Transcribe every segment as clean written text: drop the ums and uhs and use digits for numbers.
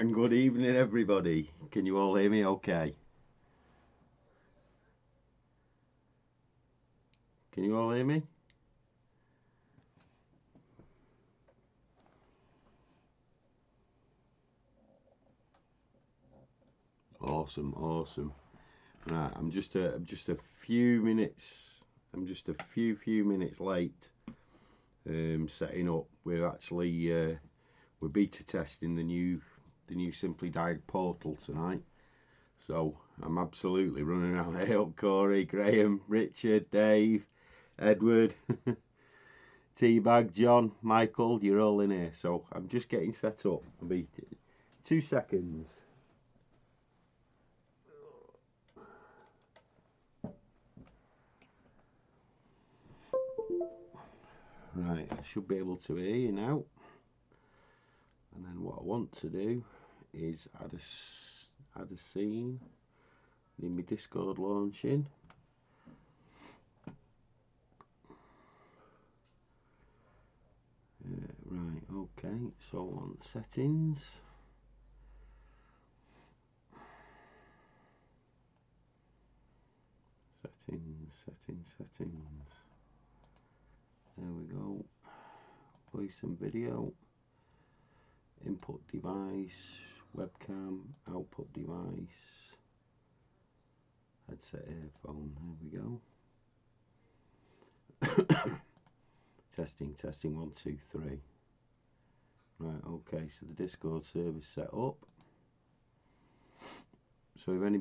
And good evening, everybody. Can you all hear me okay? Can you all hear me? Awesome, awesome. Right, I'm just a few minutes. I'm just a few minutes late. Setting up. We're beta testing the new Simply Diag portal tonight. So I'm absolutely running around. Hey up, Corey, Graham, Richard, Dave, Edward, Teabag, John, Michael. You're all in here. So I'm just getting set up. I'll be 2 seconds. Right, I should be able to hear you now. And then what I want to do is add a scene. Need my Discord launching. Right, okay. So on settings. Settings. There we go. Voice and video. Input device, webcam, output device, headset earphone. There we go. testing 1 2 3. Right, okay, so the Discord server's set up. So if any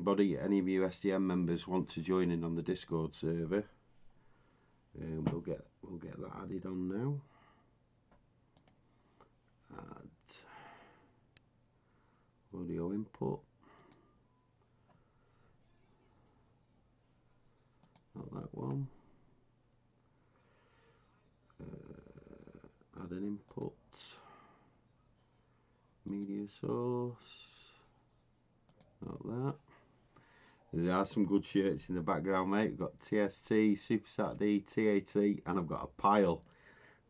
of you SDM members want to join in on the Discord server, we'll get that added on now. Add audio input. Not that one. Add an input. Media source. Not that. There are some good shirts in the background, mate. We've got TST, Super Saturday, TAT, and I've got a pile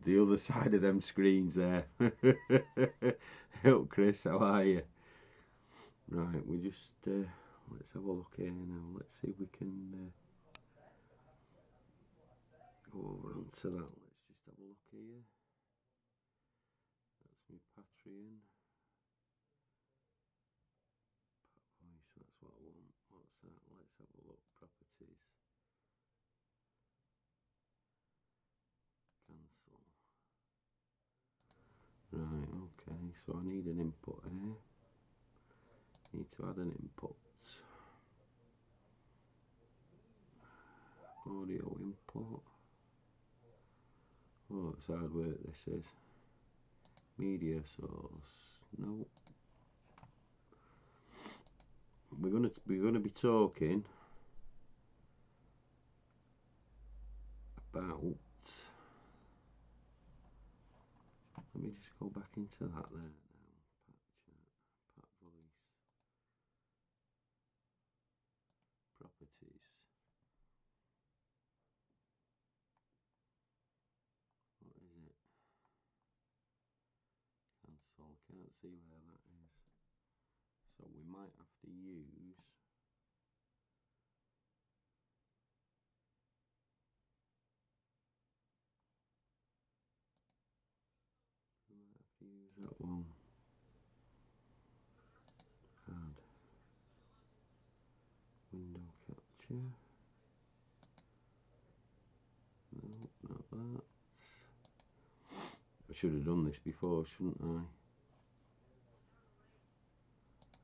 the other side of them screens there. Help, Chris, how are you? Right, we just let's have a look here now. Let's see if we can go over onto that. Let's just have a look here. That's my Patreon. Voice, that's what I want. What's that? Let's have a look. Properties. Cancel. Right, okay, so I need an input here. Need to add an input. Audio input. Oh, it's hard work, this is. Media source. No. We're gonna be talking about. Let me just go back into that there now. Pat voice. Properties. What is it? Cancel. Can't see where that is. So we might have to use. We might have to use that one. Add window capture. No, not that. I should have done this before, shouldn't I?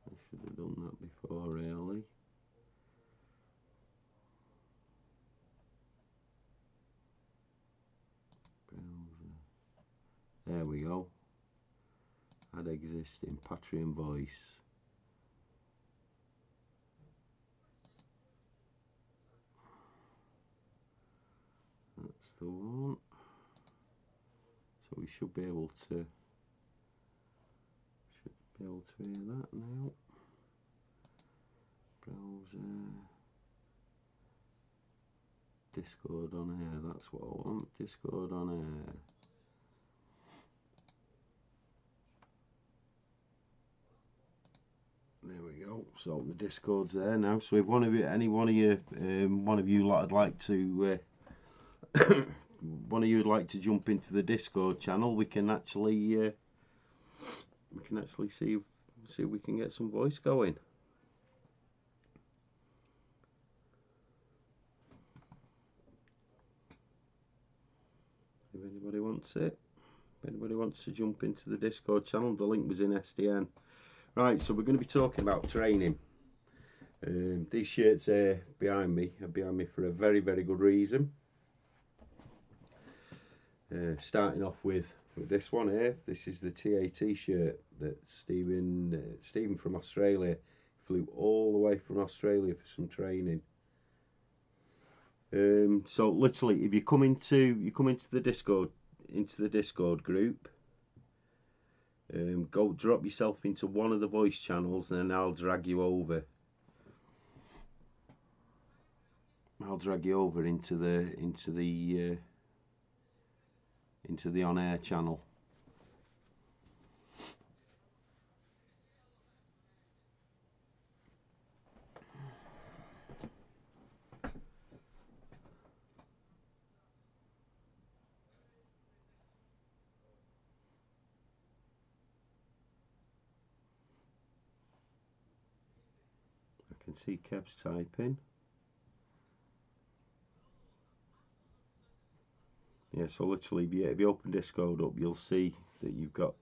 I should have done that before, really. Browser. There we go. Add existing Patreon voice. That's the one. So we should be able to hear that now. Browser. Discord on air, that's what I want. Discord on air. There we go. So the Discord's there now. So if one of you, any one of you, one of you lot would like to, one of you would like to jump into the Discord channel, we can actually see if we can get some voice going. If anybody wants it, if anybody wants to jump into the Discord channel, the link was in SDN. Right, so we're going to be talking about training. These shirts are behind me for a very, very good reason. Starting off with this one here. This is the TAT shirt that Stephen from Australia flew all the way from Australia for some training. So literally, if you come into the Discord group, go drop yourself into one of the voice channels, and then I'll drag you over. I'll drag you over into the on-air channel. I can see Kev's typing. Yeah, so literally, if you open Discord up, you'll see that you've got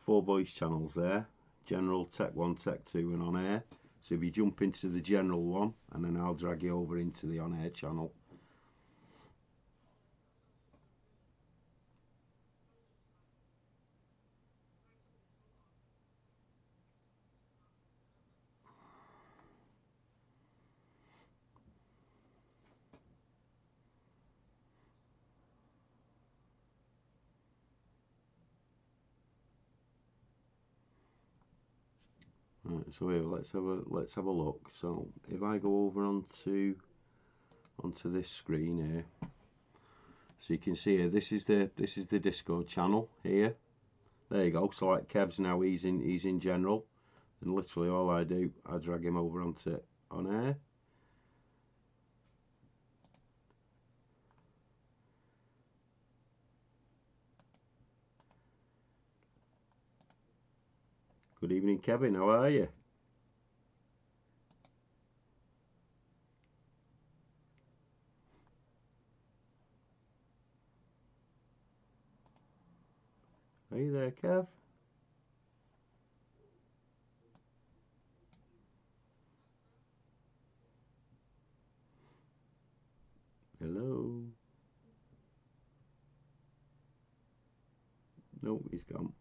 4 voice channels there: general, tech 1, tech 2, and on air. So if you jump into the general one, and then I'll drag you over into the on air channel. Right, so here, let's have a look. So if I go over onto this screen here, so you can see here, this is the Discord channel here. There you go. So like Kev's now, he's in general, and literally all I do, I drag him over onto on air. Good evening, Kevin. How are you? Are you there, Kev? Hello? Nope, he's gone.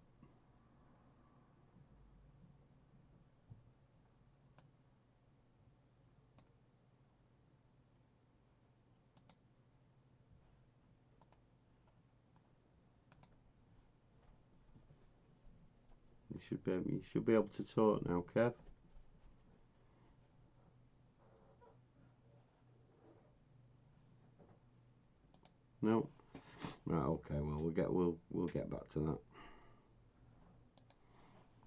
You should be able to talk now, Kev. No. Right. Okay. Well, we'll get back to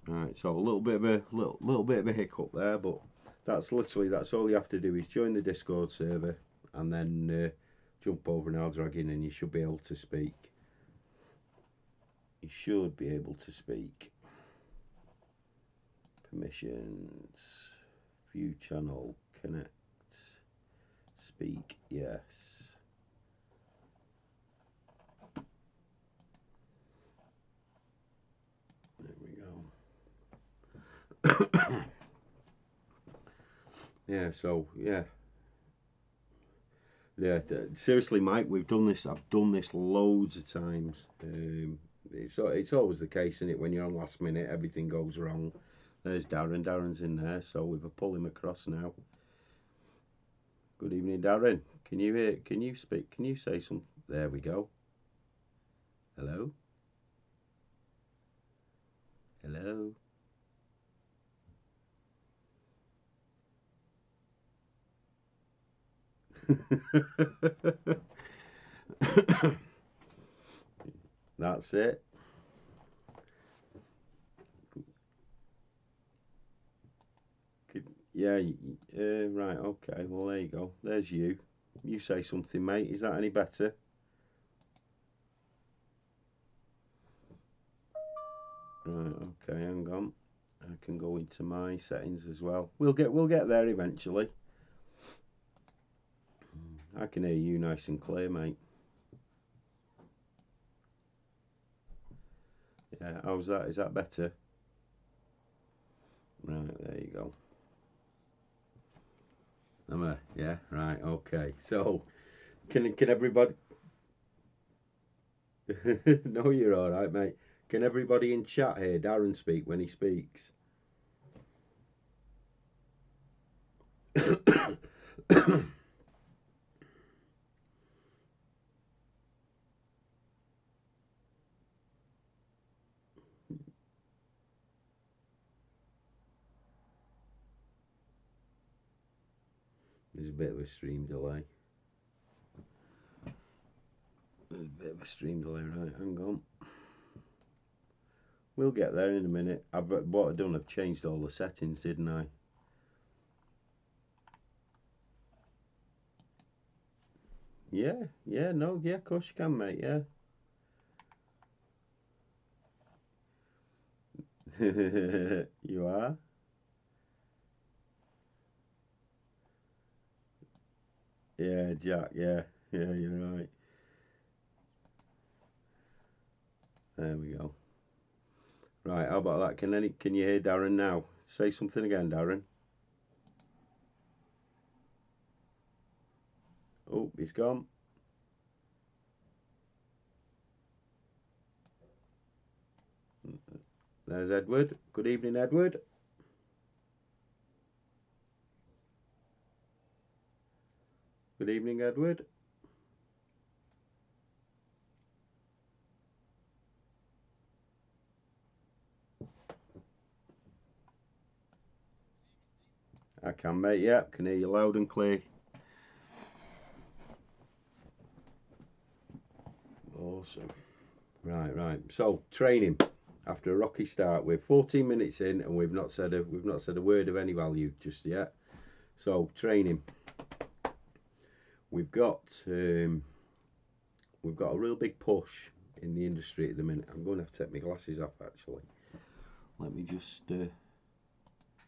that. Right. So a little bit of a hiccup there, but that's all you have to do is join the Discord server, and then jump over and I'll drag in, and you should be able to speak. You should be able to speak. Permissions, view channel, connect, speak, yes. There we go. Yeah, so yeah. Yeah, seriously, Mike, we've done this. I've done this loads of times. It's always the case, isn't it? When you're on last minute, everything goes wrong. There's Darren. Darren's in there, so we've pull him across now. Good evening, Darren. Can you hear? Can you speak? Can you say something? There we go. Hello. Hello. That's it. Yeah, right, okay, well there you go. There's you. You say something, mate. Is that any better? Right, okay, hang on. I can go into my settings as well. We'll get there eventually. I can hear you nice and clear, mate. Yeah, how's that? Is that better? Right, there you go. Yeah, right, okay. So, can everybody? No, you're all right, mate. Can everybody in chat hear Darren speak when he speaks? There's a bit of a stream delay. There's a bit of a stream delay, right? Hang on. We'll get there in a minute. What I've done, I've changed all the settings, didn't I? Yeah, no, yeah, of course you can, mate, yeah. You are? Yeah, Jack, yeah, you're right. There we go. Right, how about that? Can you hear Darren now? Say something again, Darren. Oh, he's gone. There's Edward. Good evening, Edward. Good evening, Edward. I can, mate. Yeah, can hear you loud and clear. Awesome. Right. So training. After a rocky start, we're 14 minutes in, and we've not said a word of any value just yet. So training. We've got a real big push in the industry at the minute. I'm going to have to take my glasses off actually. Let me just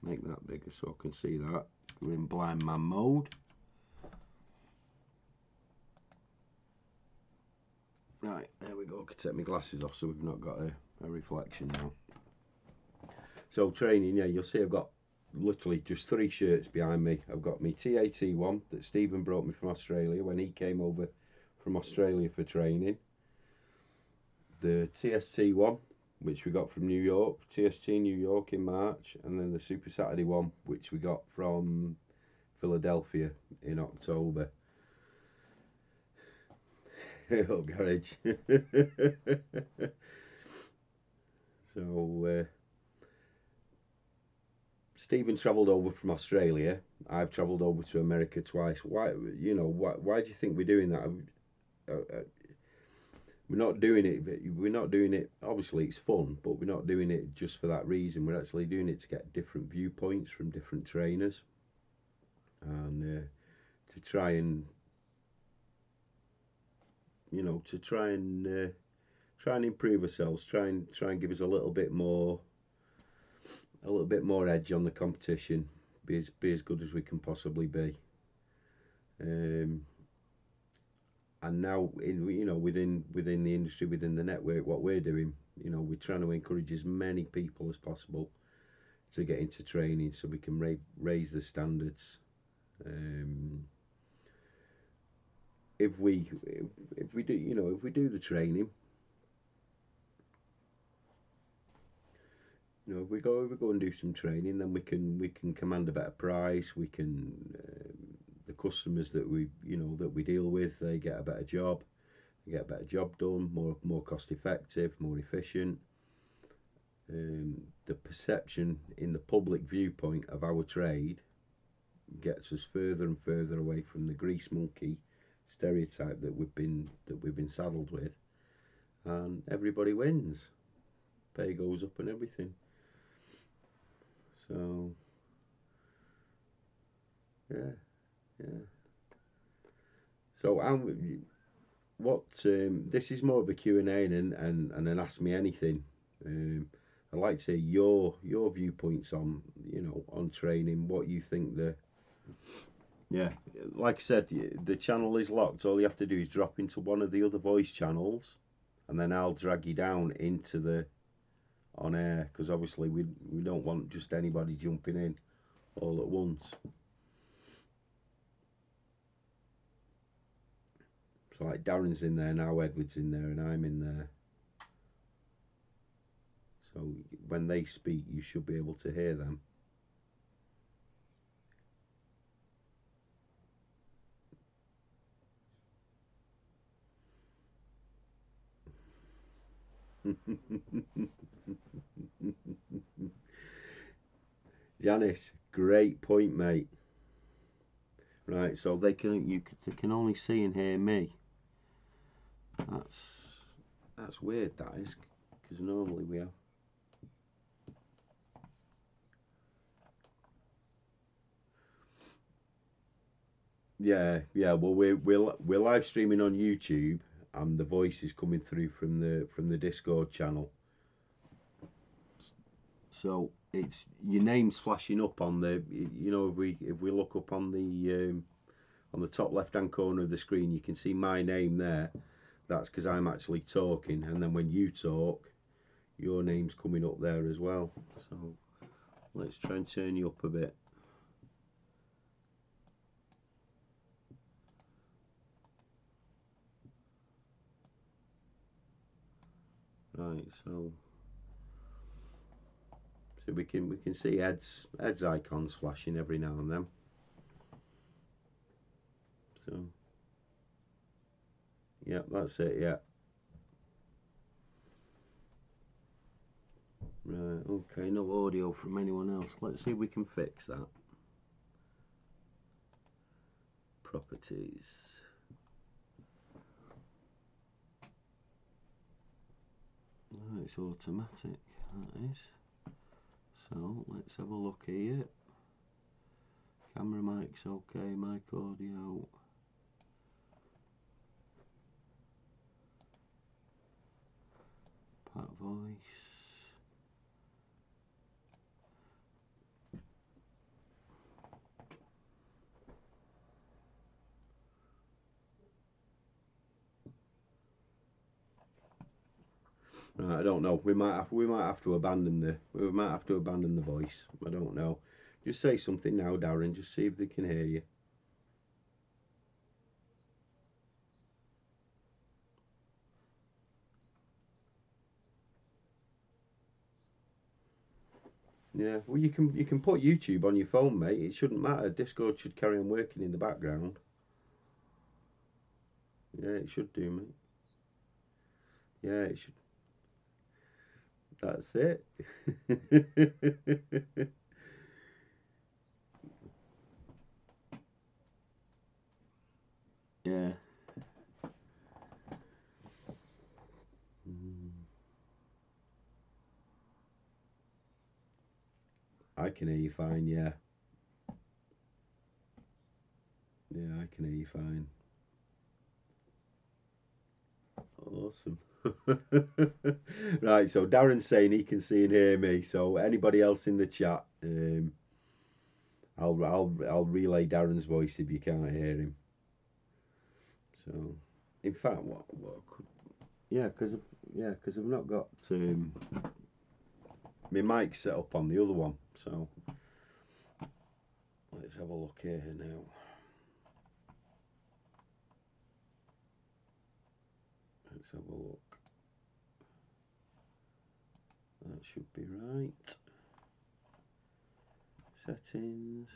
make that bigger so I can see that. We're in blind man mode. Right, there we go. I can take my glasses off so we've not got a reflection now. So training, yeah, you'll see I've got literally just 3 shirts behind me. I've got my TAT one that Stephen brought me from Australia when he came over from Australia for training. The TST one, which we got from New York, TST New York in March, and then the Super Saturday one, which we got from Philadelphia in October. Oh, garage. So Stephen travelled over from Australia. I've travelled over to America twice. Why do you think we're doing that? We're not doing it. We're not doing it. Obviously, it's fun, but we're not doing it just for that reason. We're actually doing it to get different viewpoints from different trainers, and to try and try and improve ourselves. Try and give us a little bit more edge on the competition. Be as good as we can possibly be. And now within the industry, within the network, what we're doing, we're trying to encourage as many people as possible to get into training so we can raise the standards. If we do the training, if we go and do some training, then we can command a better price. We can the customers that we deal with, they get a better job. They get a better job done, more cost effective, more efficient. The perception in the public viewpoint of our trade gets us further and further away from the grease monkey stereotype that we've been saddled with, and everybody wins. Pay goes up and everything. So Yeah, yeah. So, this is more of a Q&A and an ask me anything. I'd like to hear your viewpoints on, on training, what you think yeah, like I said, the channel is locked. All you have to do is drop into one of the other voice channels, and then I'll drag you down into the on air, because obviously we don't want just anybody jumping in all at once. So like Darren's in there now, Edward's in there, and I'm in there. So when they speak, you should be able to hear them. Janice, great point, mate. Right, so they can only see and hear me. That's weird. That is, because normally we have. Yeah, yeah. Well, we're live streaming on YouTube, and the voice is coming through from the Discord channel. So it's your name's flashing up on the. If we look up on the top left hand corner of the screen, you can see my name there. That's because I'm actually talking, and then when you talk, your name's coming up there as well. So let's try and turn you up a bit. Right, so we can see Ed's icons flashing every now and then. So yeah, that's it. Yeah. Right. Okay. No audio from anyone else. Let's see if we can fix that. Properties. Oh, it's automatic. That is. So let's have a look here. Camera mic's okay. Mic audio. Part voice. I don't know. We might have to abandon the voice. I don't know. Just say something now, Darren. Just see if they can hear you. Yeah. Well, you can put YouTube on your phone, mate. It shouldn't matter. Discord should carry on working in the background. Yeah, it should do, mate. Yeah, it should. That's it. Yeah. I can hear you fine. Yeah. Yeah, I can hear you fine. Awesome. Right, so Darren's saying he can see and hear me. So anybody else in the chat, I'll relay Darren's voice if you can't hear him. So, in fact, what could because I've not got my mic set up on the other one. So let's have a look here now. Let's have a look. That should be right. Settings,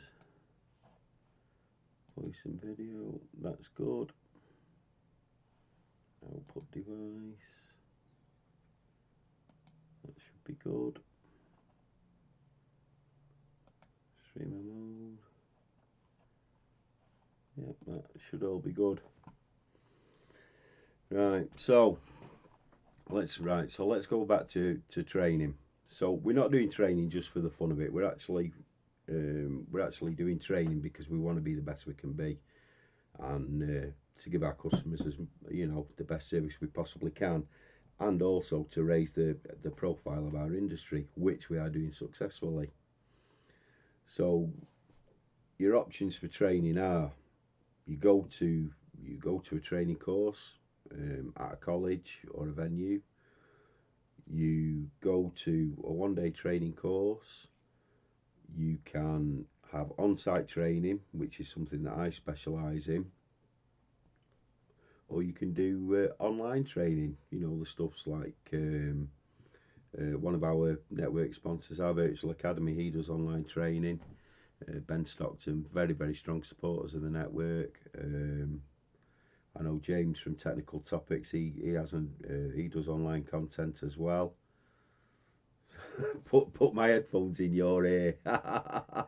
voice and video. That's good. Output device. That should be good. Streamer mode. Yep, that should all be good. Right, so let's go back to training. So we're not doing training just for the fun of it. We're actually we're actually doing training because we want to be the best we can be, and to give our customers, as you know, the best service we possibly can, and also to raise the profile of our industry, which we are doing successfully. So your options for training are: you go to a training course at a college or a venue. You go to a one-day training course. You can have on-site training, which is something that I specialise in, or you can do online training. You know, the stuff's like one of our network sponsors, our Virtual Academy. He does online training. Ben Stockton, very, very strong supporters of the network. I know James from Technical Topics. He does online content as well. Put my headphones in your ear. I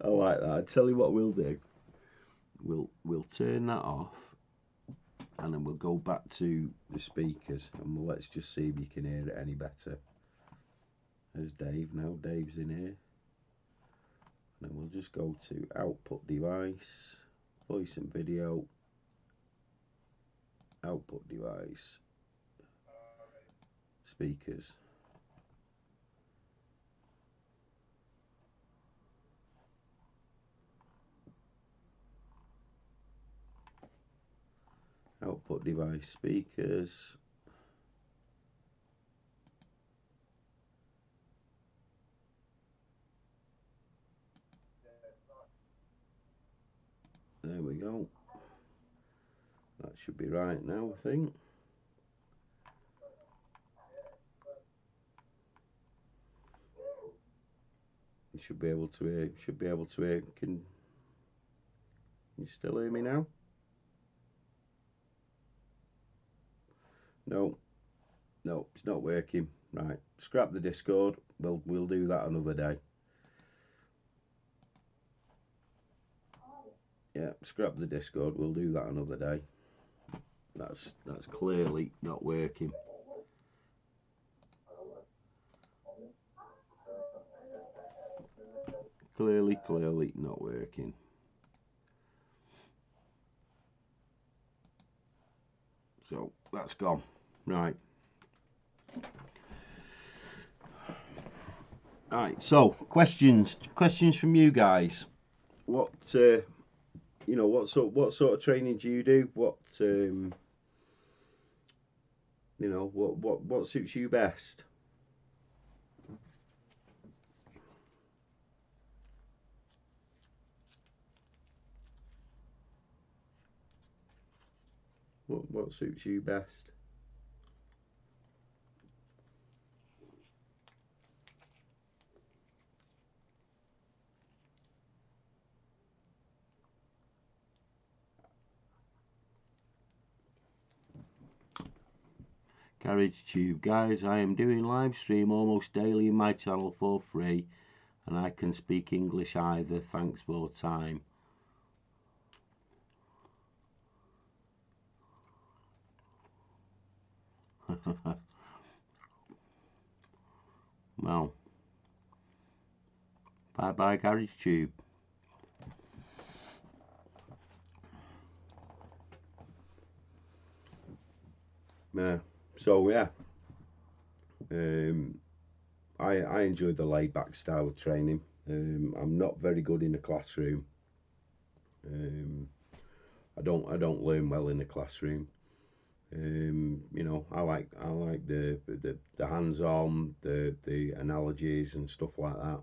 like that. I tell you what we'll do. We'll turn that off, and then we'll go back to the speakers, and let's just see if you can hear it any better. There's Dave now. Dave's in here. And then we'll just go to output device, voice and video, output device, speakers. Output device, speakers. There we go. That should be right now, I think. You should be able to hear. Can you still hear me now? No, it's not working. Right, scrap the Discord. We'll do that another day. Yeah, scrap the Discord. We'll do that another day. That's clearly not working. Clearly not working. So that's gone. Right. Right. So questions from you guys. What what sort of training do you do? What what suits you best? What suits you best? Garage Tube, guys, I am doing live stream almost daily in my channel for free, and I can speak English either. Thanks for time. Well, bye bye Garage Tube. So yeah, I enjoy the laid back style of training. I'm not very good in the classroom. I don't learn well in the classroom. You know, I like the hands-on, the analogies and stuff like that.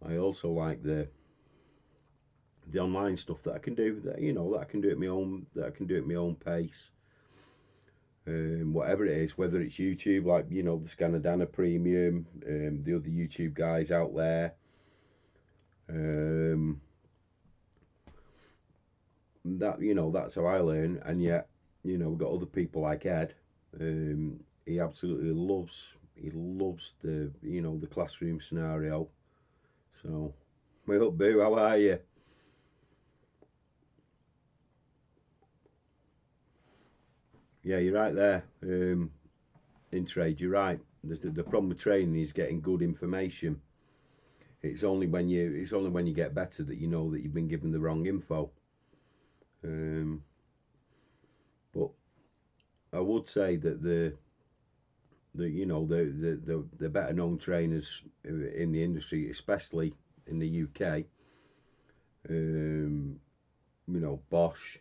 I also like the online stuff that I can do, that I can do at my own pace. Whatever it is, whether it's YouTube, like the Scanadana Premium, the other YouTube guys out there. That's how I learn. And yet, we've got other people like Ed. He absolutely loves the the classroom scenario. So, well, Boo, how are you? Yeah, you're right there. In trade, you're right. The problem with training is getting good information. It's only when you get better that you know that you've been given the wrong info. But I would say that the better known trainers in the industry, especially in the UK, Bosch,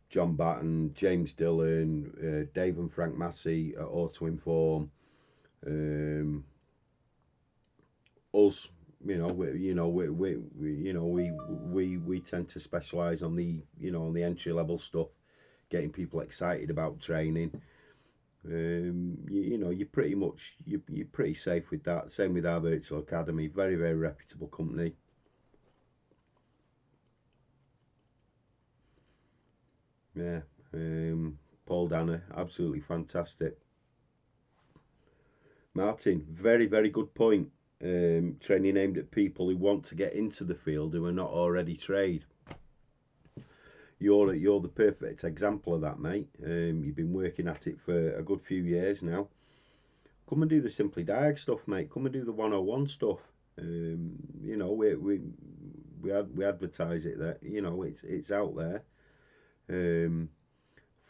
John Batten, James Dillon, Dave and Frank Massey at Auto Inform, us. We tend to specialise on the on the entry level stuff, getting people excited about training. You're pretty safe with that. Same with our virtual academy, very very reputable company. Yeah, Paul Danner, absolutely fantastic. Martin, very very good point. Training aimed at people who want to get into the field who are not already trained. You're the perfect example of that, mate. You've been working at it for a good few years now. Come and do the Simply Diag stuff, mate. Come and do the 101 stuff. We advertise it that it's out there.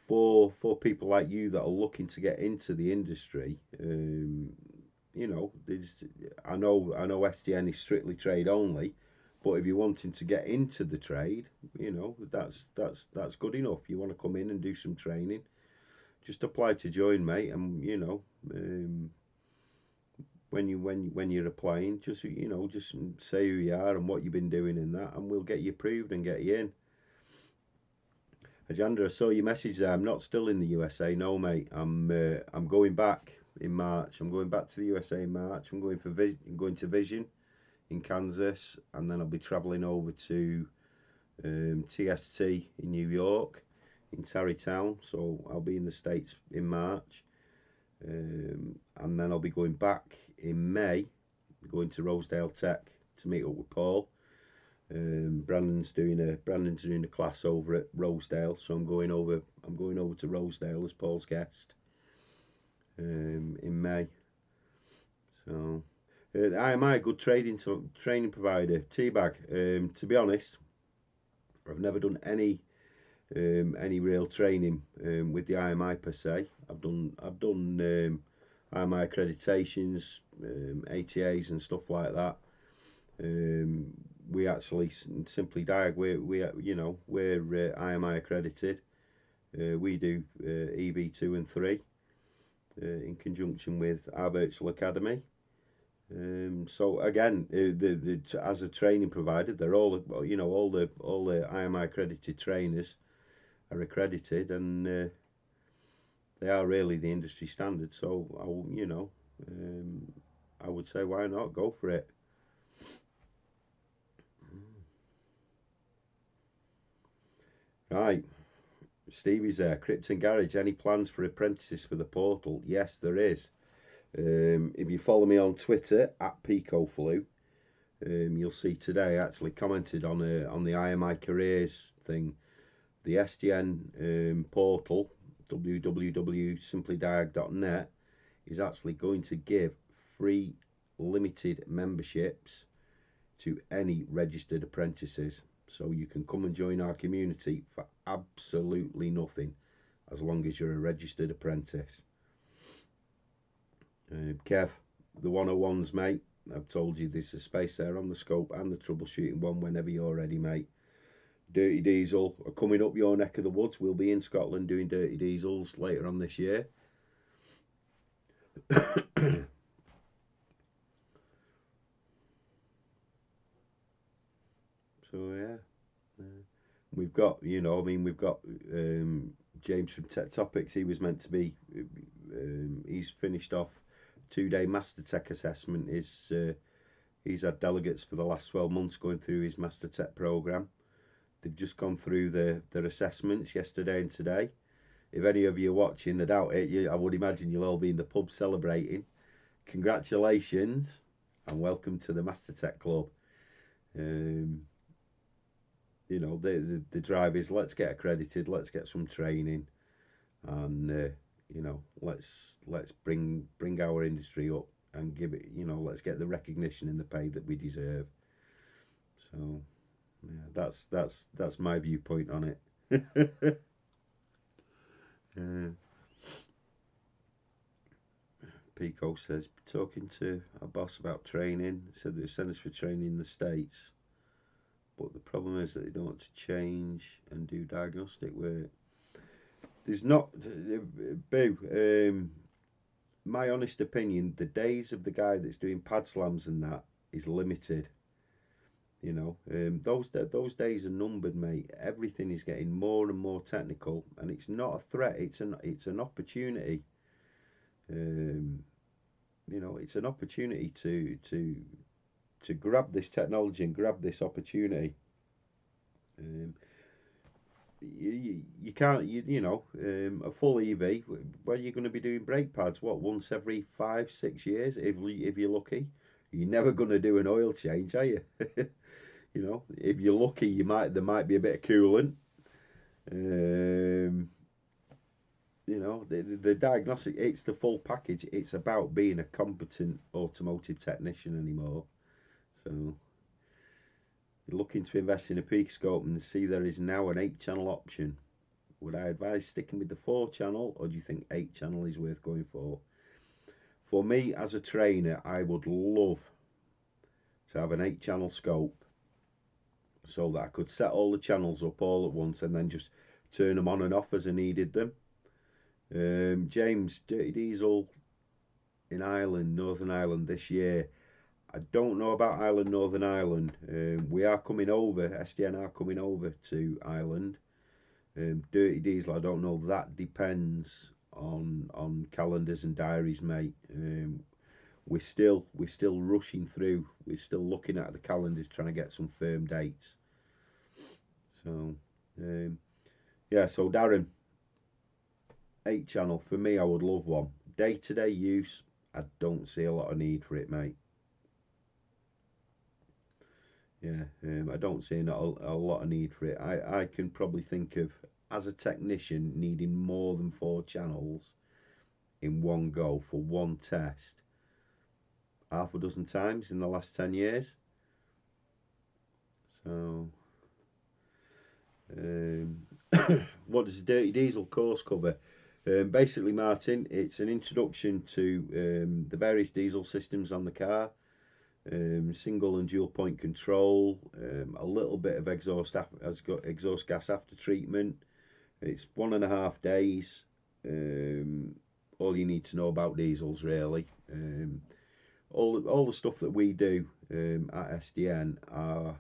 For people like you that are looking to get into the industry, I know STN is strictly trade only, but if you're wanting to get into the trade, that's good enough. You want to come in and do some training, just apply to join, mate. And when you're applying, just say who you are and what you've been doing in that, and we'll get you approved and get you in. Ajandra, I saw your message there. I'm not still in the USA, no, mate. I'm going back in March. I'm going back to the USA in March. I'm going to Vision in Kansas, and then I'll be travelling over to TST in New York, in Tarrytown. So I'll be in the States in March, and then I'll be going back in May, going to Rosedale Tech to meet up with Paul. Brandon's doing a class over at Rosedale, so I'm going over to Rosedale as Paul's guest in May. So am I a good training provider? Teabag. To be honest, I've never done any real training with the IMI per se. I've done IMI accreditations, ATAs and stuff like that. We actually Simply Diag, we're IMI accredited. We do EV2 and 3 in conjunction with our virtual academy. So again, as a training provider, they're all the IMI accredited trainers are accredited, and they are really the industry standard. So I would say, why not go for it? Right, Stevie's there. Krypton Garage, any plans for apprentices for the portal? Yes, there is. If you follow me on Twitter at PicoFlu, you'll see today I actually commented on the IMI careers thing. The SDN portal, www.simplydiag.net, is actually going to give free limited memberships to any registered apprentices. So you can come and join our community for absolutely nothing, as long as you're a registered apprentice. Kev, the 101s, mate. I've told you there's a space there on the scope and the troubleshooting one whenever you're ready, mate. Dirty Diesel are coming up your neck of the woods. We'll be in Scotland doing Dirty Diesels later on this year. So yeah, we've got we've got James from Tech Topics. He was meant to be. He's finished off 2-day Master Tech assessment. He's had delegates for the last 12 months going through his Master Tech program. They've just gone through their assessments yesterday and today. If any of you are watching, I doubt it. I would imagine you'll all be in the pub celebrating. Congratulations and welcome to the Master Tech Club. The drive is, let's get accredited, let's get some training, and let's bring our industry up and give it, you know, let's get the recognition and the pay that we deserve. So yeah, that's my viewpoint on it. uh, Pico says, talking to a boss about training, said they send us for training in the States, but the problem is that they don't want to change and do diagnostic work. There's not, Boo, my honest opinion, the days of the guy that's doing pad slams and that is limited. You know, those days are numbered, mate. Everything is getting more and more technical, and it's not a threat. It's an opportunity. Um, you know, it's an opportunity to grab this technology and grab this opportunity. Um, you can't you know a full EV. Where you're going to be doing brake pads? What, once every 5 6 years? If you're lucky, you're never going to do an oil change, are you? You know, if you're lucky, there might be a bit of coolant. Um, you know, the diagnostic, it's the full package. It's about being a competent automotive technician anymore. So you're looking to invest in a peak scope and see there is now an 8-channel option. Would I advise sticking with the 4-channel, or do you think 8-channel is worth going for? For me, as a trainer, I would love to have an 8-channel scope so that I could set all the channels up all at once and then just turn them on and off as I needed them. James, Dirty Diesel in Ireland, Northern Ireland this year. I don't know about Ireland, Northern Ireland. We are coming over, SDN are coming over to Ireland. Dirty Diesel, I don't know. That depends on calendars and diaries, mate. We're still rushing through. We're still looking at the calendars, trying to get some firm dates. So, yeah. So Darren, 8-channel for me. I would love one. Day-to-day use, I don't see a lot of need for it, mate. Yeah, I don't see a lot of need for it. I can probably think of, as a technician, needing more than 4 channels in one go for one test half a dozen times in the last 10 years. So, what does the Dirty Diesel course cover? Basically, Martin, it's an introduction to the various diesel systems on the car. Single and dual point control, a little bit of exhaust gas after treatment. It's 1.5 days. All you need to know about diesels, really. All the stuff that we do at SDN are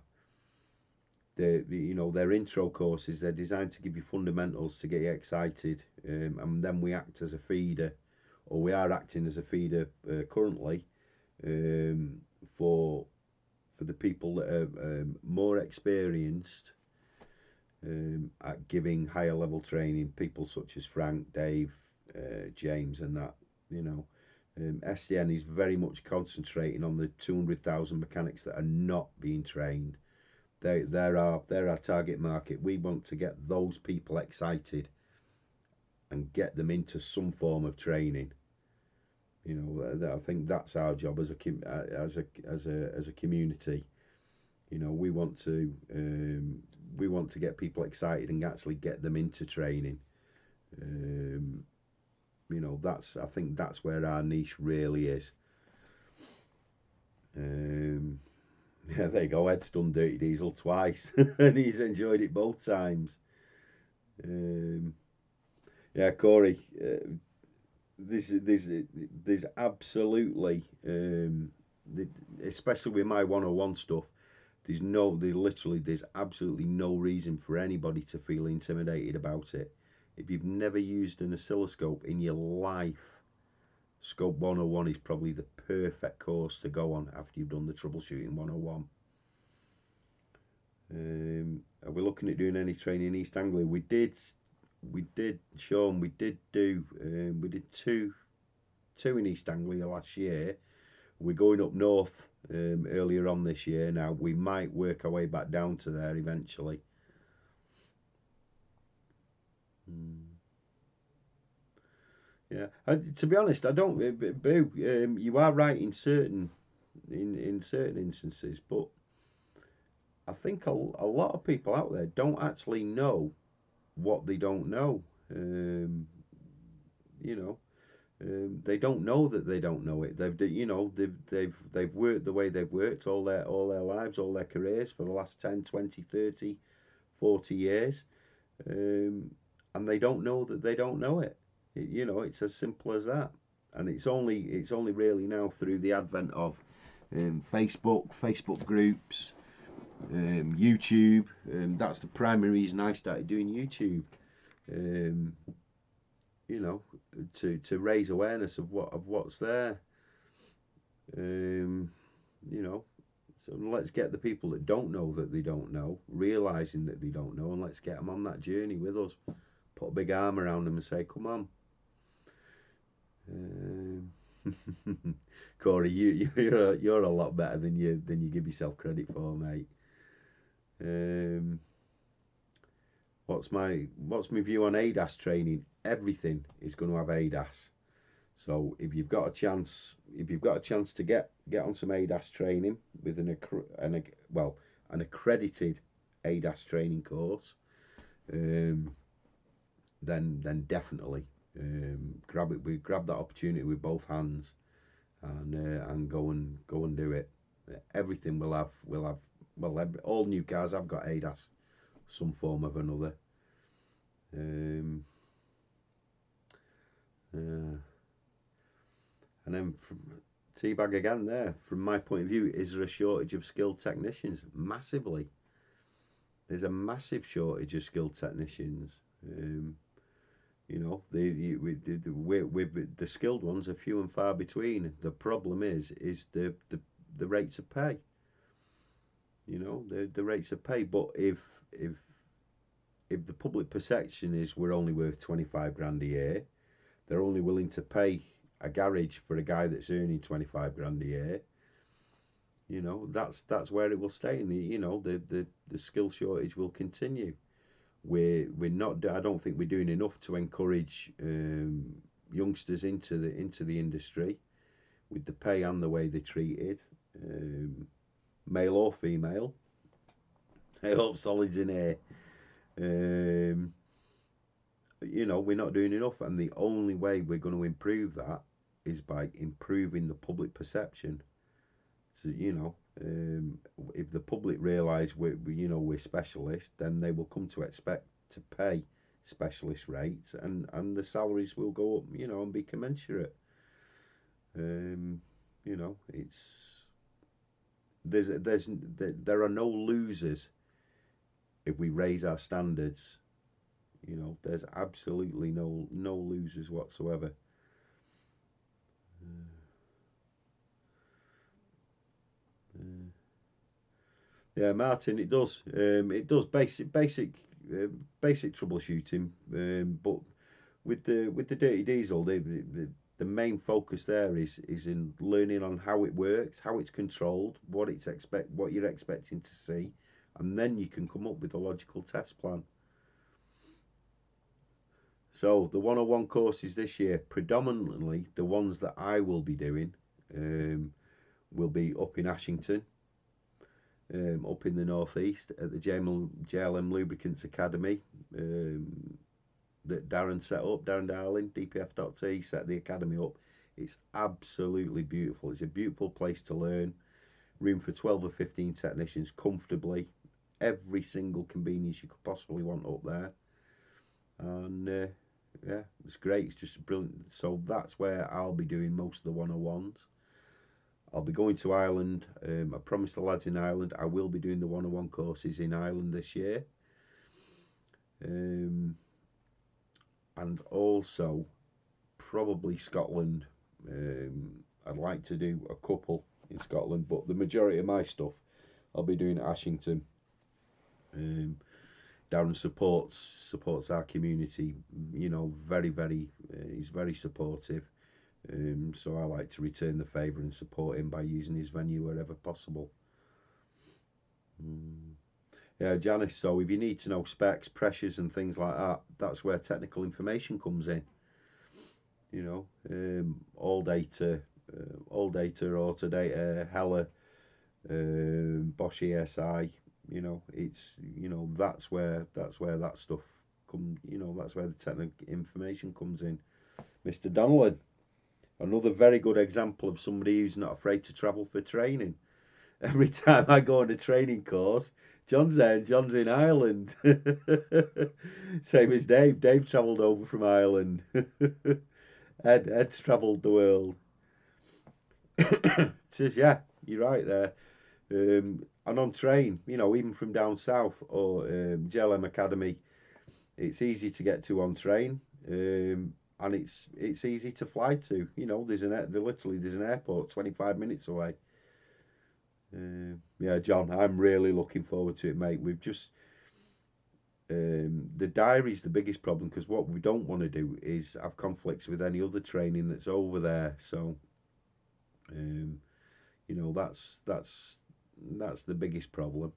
they're intro courses. They're designed to give you fundamentals to get you excited, and then we act as a feeder, or we are acting as a feeder currently. For the people that are more experienced at giving higher level training, people such as Frank, Dave, James, and that, you know, SDN is very much concentrating on the 200,000 mechanics that are not being trained. They're our target market. We want to get those people excited and get them into some form of training. You know, I think that's our job as a community. You know, we want to get people excited and actually get them into training. You know, I think that's where our niche really is. Yeah, there you go. Ed's done Dirty Diesel twice, and he's enjoyed it both times. Yeah, Corey. There's absolutely, especially with my 101 stuff, there's absolutely no reason for anybody to feel intimidated about it. If you've never used an oscilloscope in your life, Scope 101 is probably the perfect course to go on after you've done the troubleshooting 101. Are we looking at doing any training in East Anglia? We did, Sean. We did two in East Anglia last year. We're going up north earlier on this year. Now we might work our way back down to there eventually. Yeah. To be honest, I don't. Boo. You are right in certain instances, but I think a lot of people out there don't actually know what they don't know. Um, you know, they don't know that they don't know it. They've worked the way they've worked all their lives, all their careers for the last 10, 20, 30, 40 years, um, and they don't know that they don't know it. It's as simple as that. And it's only really now through the advent of Facebook groups, YouTube. That's the primary reason I started doing YouTube. Um, you know, to raise awareness of what's there. Um, you know, so let's get the people that don't know that they don't know, realizing that they don't know, and let's get them on that journey with us. Put a big arm around them and say, "Come on." Um, Corey, you're a lot better than you give yourself credit for, mate. Um, what's my view on ADAS training? Everything is going to have ADAS. So if you've got a chance, to get on some ADAS training with an accredited ADAS training course, then definitely grab that opportunity with both hands, and go and do it. Everything will have all new cars have got ADAS, some form of another. Um, uh, and then from teabag again there. From my point of view, is there a shortage of skilled technicians? Massively. There's a massive shortage of skilled technicians. The skilled ones are few and far between. The problem is the rates of pay. The rates of pay. But if the public perception is we're only worth 25 grand a year, they're only willing to pay a garage for a guy that's earning 25 grand a year. That's where it will stay, and the skill shortage will continue. We're not. I don't think we're doing enough to encourage youngsters into the industry with the pay and the way they're treated, male or female. I hope Solid's in here. Um, we're not doing enough, and the only way we're going to improve that is by improving the public perception. So, if the public realise we're specialists, then they will come to expect to pay specialist rates, and the salaries will go up, and be commensurate. It's there are no losers if we raise our standards. There's absolutely no losers whatsoever. Uh, yeah, Martin, it does. It does basic troubleshooting. But with the dirty diesel, the main focus there is in learning on how it works, how it's controlled, what you're expecting to see, and then you can come up with a logical test plan. So the 101 courses this year, predominantly the ones that I will be doing, will be up in Ashington, up in the northeast at the JLM Lubricants Academy, that Darren set up. Darren Darling, DPF.T, set the academy up. It's absolutely beautiful. It's a beautiful place to learn. Room for 12 or 15 technicians comfortably. Every single convenience you could possibly want up there. And yeah, it's great. It's just brilliant. So that's where I'll be doing most of the 101s. I'll be going to Ireland. I promised the lads in Ireland I will be doing the 101 courses in Ireland this year. And also probably Scotland. I'd like to do a couple in Scotland, but the majority of my stuff I'll be doing at Ashington. Darren supports our community, very, very. He's very supportive. So I like to return the favour and support him by using his venue wherever possible. Yeah, Janice, so if you need to know specs, pressures and things like that, that's where technical information comes in. you know, all data, Autodata, Hella, Bosch ESI. You know, it's, you know, that's where that stuff come. You know, that's where the technical information comes in. Mr. Donnellan, another very good example of somebody who's not afraid to travel for training. Every time I go on a training course, John's there and John's in Ireland. Same as Dave. Dave travelled over from Ireland. Ed's travelled the world. Says, yeah, you're right there. And on train, you know, even from down south or JLM Academy, it's easy to get to on train. And it's easy to fly to. You know, there's an airport 25 minutes away. Yeah, John, I'm really looking forward to it, mate. We've just the diary's the biggest problem because what we don't want to do is have conflicts with any other training that's over there. So, um, you know, that's the biggest problem.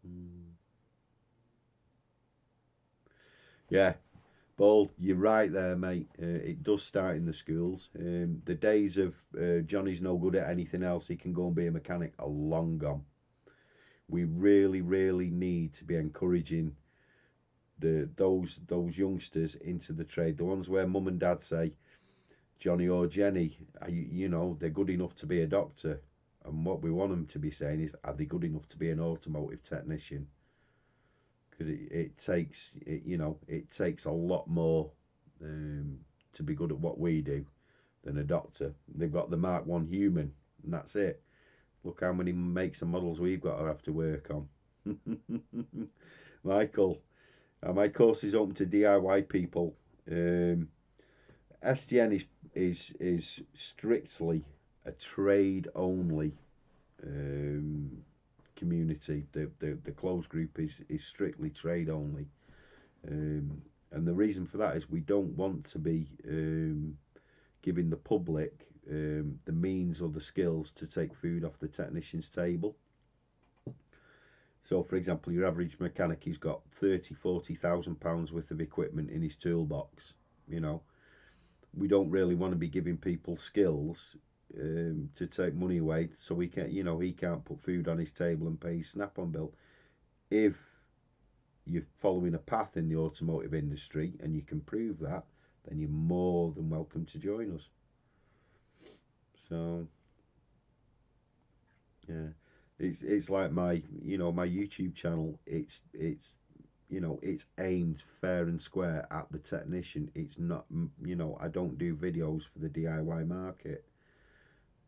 Mm. Yeah, Paul, you're right there, mate. It does start in the schools. The days of Johnny's no good at anything else, he can go and be a mechanic, are long gone. We really, really need to be encouraging those youngsters into the trade. The ones where mum and dad say, Johnny or Jenny, you know, they're good enough to be a doctor. And what we want them to be saying is, are they good enough to be an automotive technician? Because you know, it takes a lot more to be good at what we do than a doctor. They've got the Mark One human, and that's it. Look how many makes and models we've got to have to work on. Michael, my course is open to DIY people. SDN is strictly a trade only um, community. The closed group is strictly trade only, and the reason for that is we don't want to be giving the public the means or the skills to take food off the technician's table. So, for example, your average mechanic, he's got 30, 40,000 pounds worth of equipment in his toolbox. You know, we don't really want to be giving people skills to take money away, so we can, you know, he can't put food on his table and pay his snap-on bill. If you're following a path in the automotive industry and you can prove that, then you're more than welcome to join us. So yeah, it's like my, you know, my YouTube channel. It's you know, it's aimed fair and square at the technician. It's not, you know, I don't do videos for the DIY market.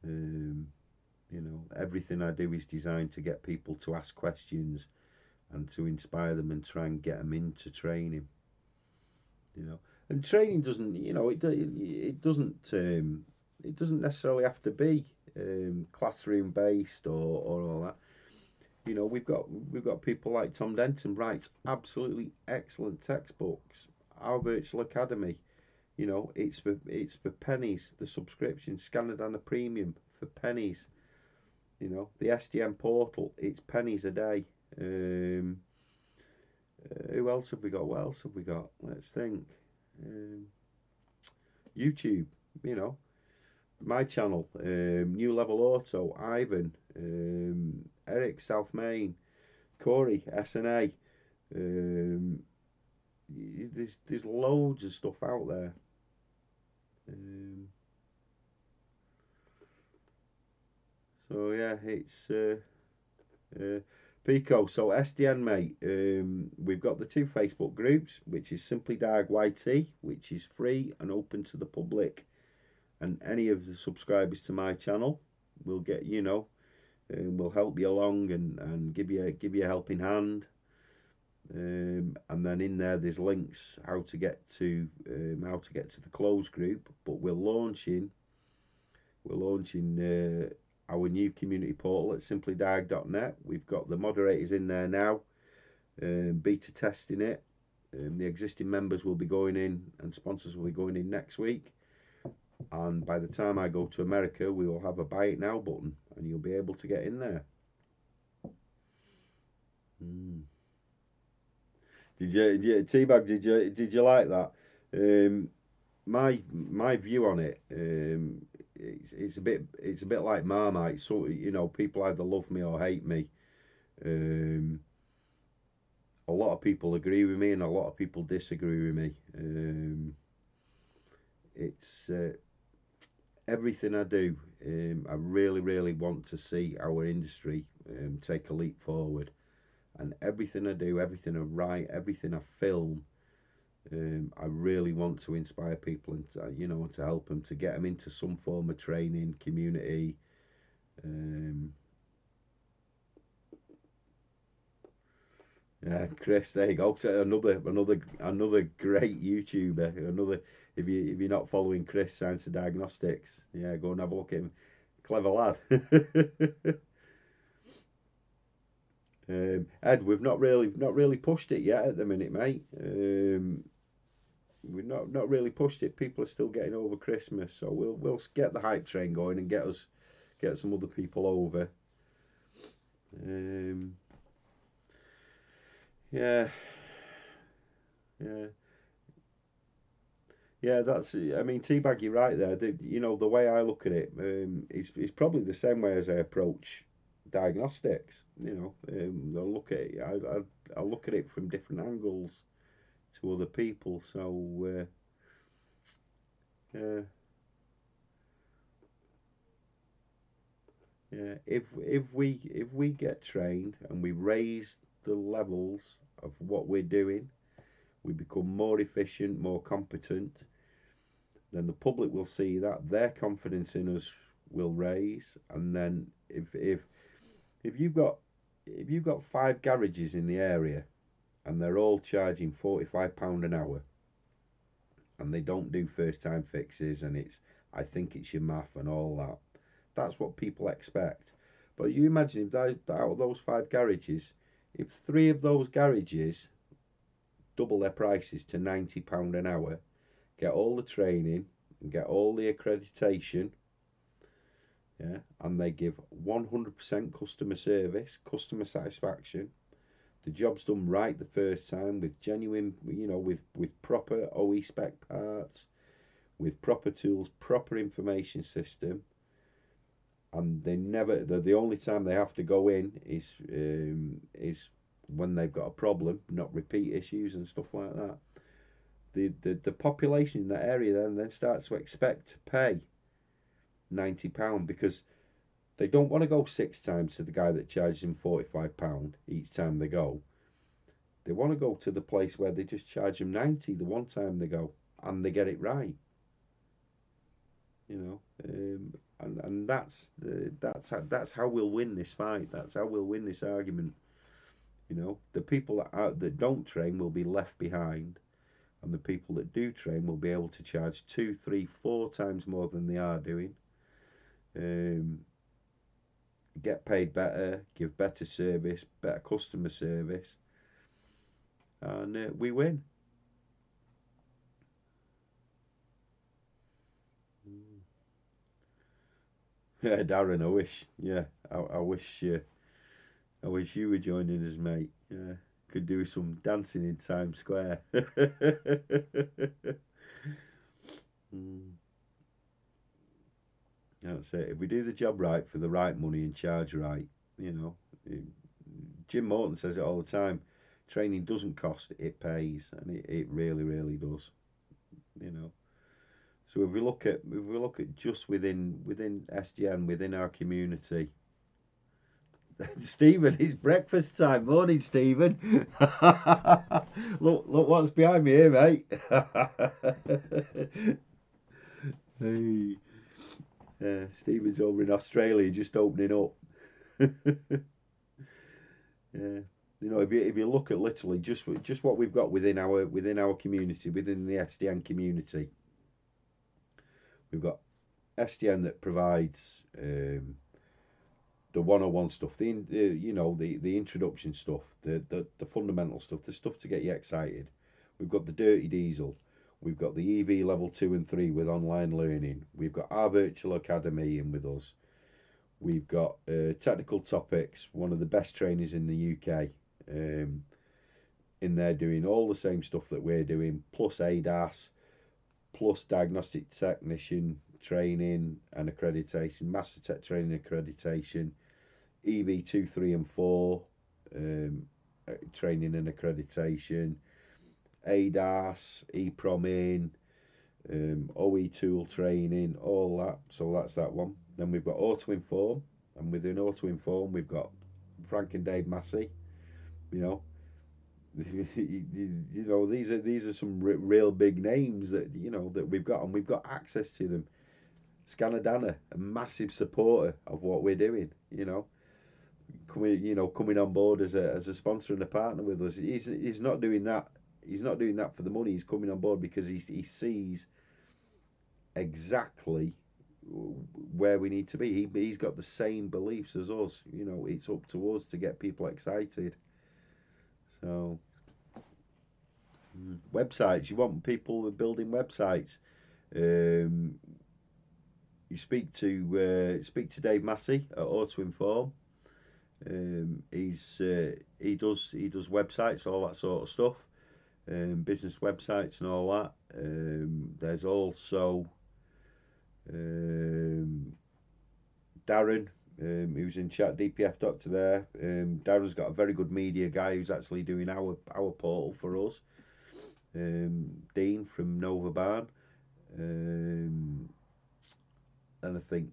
Um, you know, everything I do is designed to get people to ask questions and to inspire them and try and get them into training. You know, and training doesn't, you know, it doesn't necessarily have to be classroom based or all that. You know, we've got people like Tom Denton writes absolutely excellent textbooks. Our virtual academy, you know, it's for pennies. The subscription scanned on a premium for pennies. You know, the SDM portal, it's pennies a day. Who else have we got? What else have we got? Let's think. Um, YouTube, you know, my channel, New Level Auto, Ivan, Eric South Main, Corey SNA. Um, there's loads of stuff out there. Um, so yeah, it's Pico. So SDN, mate. We've got the two Facebook groups, which is Simply Diag YT, which is free and open to the public, and any of the subscribers to my channel will get, you know, will help you along and give you a helping hand. And then in there's links how to get to the closed group. But we're launching our new community portal at simplydiag.net. We've got the moderators in there now, beta testing it. The existing members will be going in and sponsors will be going in next week. And by the time I go to America, we will have a buy it now button and you'll be able to get in there. Mm. T-Bag, did you like that? Um, my view on it, it's a bit like Marmite. So people either love me or hate me. Um, a lot of people agree with me, and a lot of people disagree with me. It's everything I do. I really, really want to see our industry take a leap forward, and everything I do, everything I write, everything I film. I really want to inspire people and to help them to get them into some form of training, community. Um, yeah, Chris, there you go. So another great YouTuber. Another if you're not following Chris Science of Diagnostics, yeah, go and have a look at him. Clever lad. Ed, we've not really pushed it yet at the minute, mate. We've not really pushed it. People are still getting over Christmas, so we'll get the hype train going and get some other people over. Um, yeah, yeah, yeah. That's. I mean, Teabag, you're right there. The way I look at it, is probably the same way as I approach diagnostics. I'll look at it. I'll look at it from different angles to other people. So yeah, yeah. If we get trained and we raise the levels of what we're doing, we become more efficient, more competent, then the public will see that their confidence in us will raise. And then if you've got if you've got 5 garages in the area and they're all charging £45 an hour and they don't do first time fixes, and I think it's your math and all that, that's what people expect. But you imagine if out of those 5 garages, if 3 of those garages double their prices to £90 an hour, get all the training and get all the accreditation, yeah, and they give 100% customer service, customer satisfaction. The job's done right the first time with genuine, with proper OE spec parts, with proper tools, proper information system, and the only time they have to go in is when they've got a problem, not repeat issues and stuff like that. The population in that area then starts to expect to pay £90 because they don't want to go 6 times to the guy that charges them £45 each time they go. They want to go to the place where they just charge them 90 the one time they go, and they get it right. And that's how we'll win this fight. That's how we'll win this argument. The people that don't train will be left behind, and the people that do train will be able to charge 2, 3, 4 times more than they are doing. Get paid better, give better service, better customer service, and we win. Yeah, Darren, I wish you were joining us, mate. Yeah, could do some dancing in Times Square. Mm, that's it. If we do the job right for the right money and charge right, you know, eh, Jim Morton says it all the time. Training doesn't cost; it pays, and it really, really does. You know. So if we look at just within SGN within our community, Stephen, it's breakfast time. Morning, Stephen. Look what's behind me here, mate. Hey, Stephen's over in Australia, just opening up. Yeah, if you look at literally just what we've got within our community, within the SDN community, we've got SDN that provides the 101 stuff, the introduction stuff, the fundamental stuff, the stuff to get you excited. We've got the dirty diesel. We've got the EV level 2 and 3 with online learning. We've got our virtual academy in with us. We've got technical topics, one of the best trainers in the UK, in there doing all the same stuff that we're doing, plus ADAS. plus diagnostic technician training and accreditation, master tech training accreditation, EV 2, 3 and 4 training and accreditation, ADAS, EPROMIN, OE tool training, all that. So that's that one. Then we've got Auto Inform, and within Auto Inform we've got Frank and Dave Massey. You know, you know these are some real big names that that we've got, and we've got access to them. Scanadana, a massive supporter of what we're doing. Coming on board as a sponsor and a partner with us. He's not doing that. He's not doing that for the money. He's coming on board because he sees exactly where we need to be. He's got the same beliefs as us. It's up to us to get people excited. So, websites. You want people building websites. You speak to Dave Massey at Auto Inform. He does websites, all that sort of stuff, business websites and all that. There's also Darren, who's in chat, DPF Doctor there. Darren's got a very good media guy who's actually doing our portal for us. Dean from Nova Barn. And I think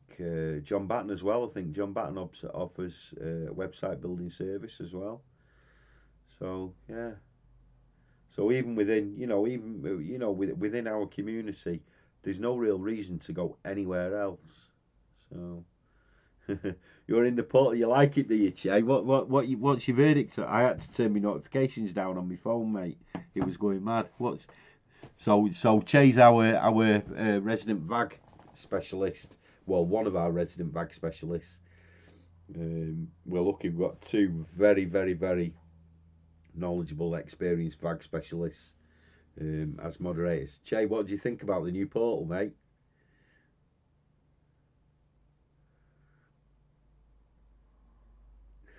John Batten as well. I think John Batten offers a website building service as well. So yeah. So even within, within our community, there's no real reason to go anywhere else. So you're in the portal. You like it, do you, Che? What's your verdict? I had to turn my notifications down on my phone, mate. It was going mad. So Che's our resident VAG specialist. Well, one of our resident VAG specialists. We've got two very, very, very knowledgeable, experienced VAG specialists as moderators. Che, what do you think about the new portal, mate?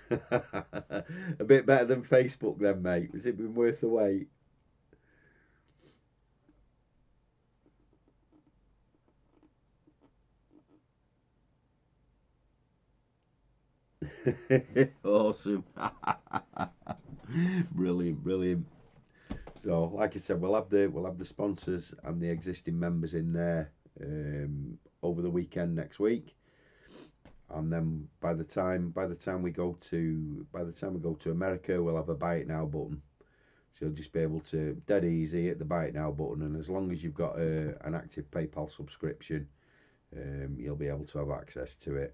A bit better than Facebook then, mate. Has it been worth the wait? Awesome. Brilliant. So, like I said, we'll have the sponsors and the existing members in there over the weekend next week, and then by the time we go to America, we'll have a buy it now button. So you'll just be able to dead easy hit the buy it now button, and as long as you've got an active PayPal subscription, you'll be able to have access to it.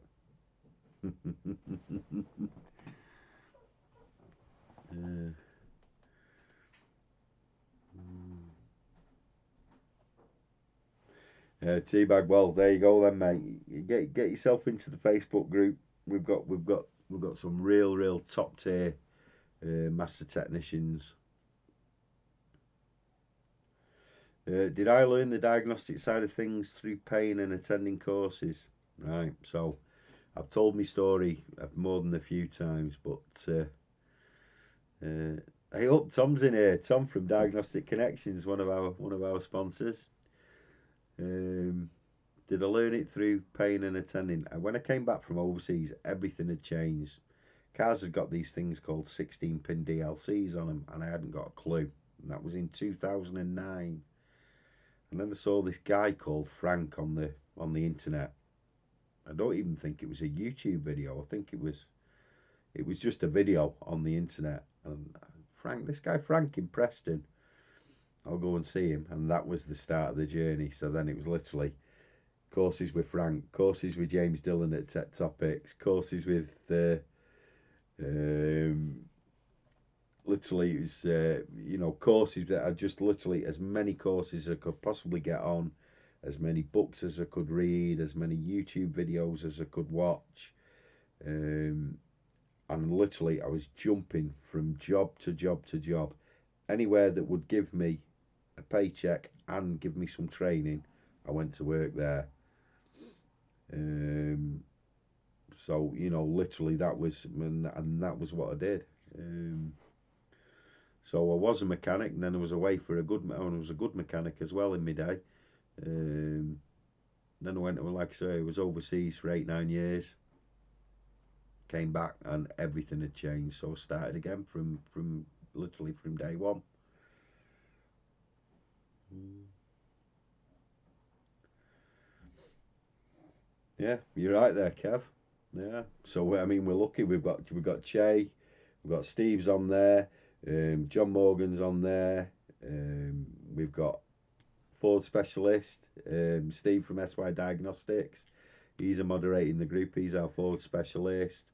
Teabag, well, there you go then, mate. Get yourself into the Facebook group. We've got some real top tier master technicians. Did I learn the diagnostic side of things through paying and attending courses? Right, so I've told my story more than a few times, but hey, up, Tom's in here. Tom from Diagnostic Connections, one of our sponsors. Did I learn it through paying and attending? And when I came back from overseas, everything had changed. Cars had got these things called 16-pin DLCs on them, and I hadn't got a clue. And that was in 2009. And then I saw this guy called Frank on the internet. I don't even think it was a YouTube video. I think it was just a video on the internet. And this guy Frank in Preston, I'll go and see him. And that was the start of the journey. So then it was literally courses with Frank, courses with James Dillon at Tech Topics, courses with literally it was courses that are just literally as many courses as I could possibly get on, as many books as I could read, as many YouTube videos as I could watch, and literally I was jumping from job to job to job. Anywhere that would give me a paycheck and give me some training, I went to work there. So literally that was, and that was what I did. So I was a mechanic, and then I was away for I was a good mechanic as well in my day. Then I went to, like I say, I was overseas for 8, 9 years. Came back and everything had changed. So I started again from literally from day one. Yeah, you're right there, Kev. Yeah. So I mean, we're lucky. We've got Che, we've got Steve's on there, John Morgan's on there. We've got Ford Specialist, Steve from SY Diagnostics. He's a moderating the group. He's our Ford Specialist.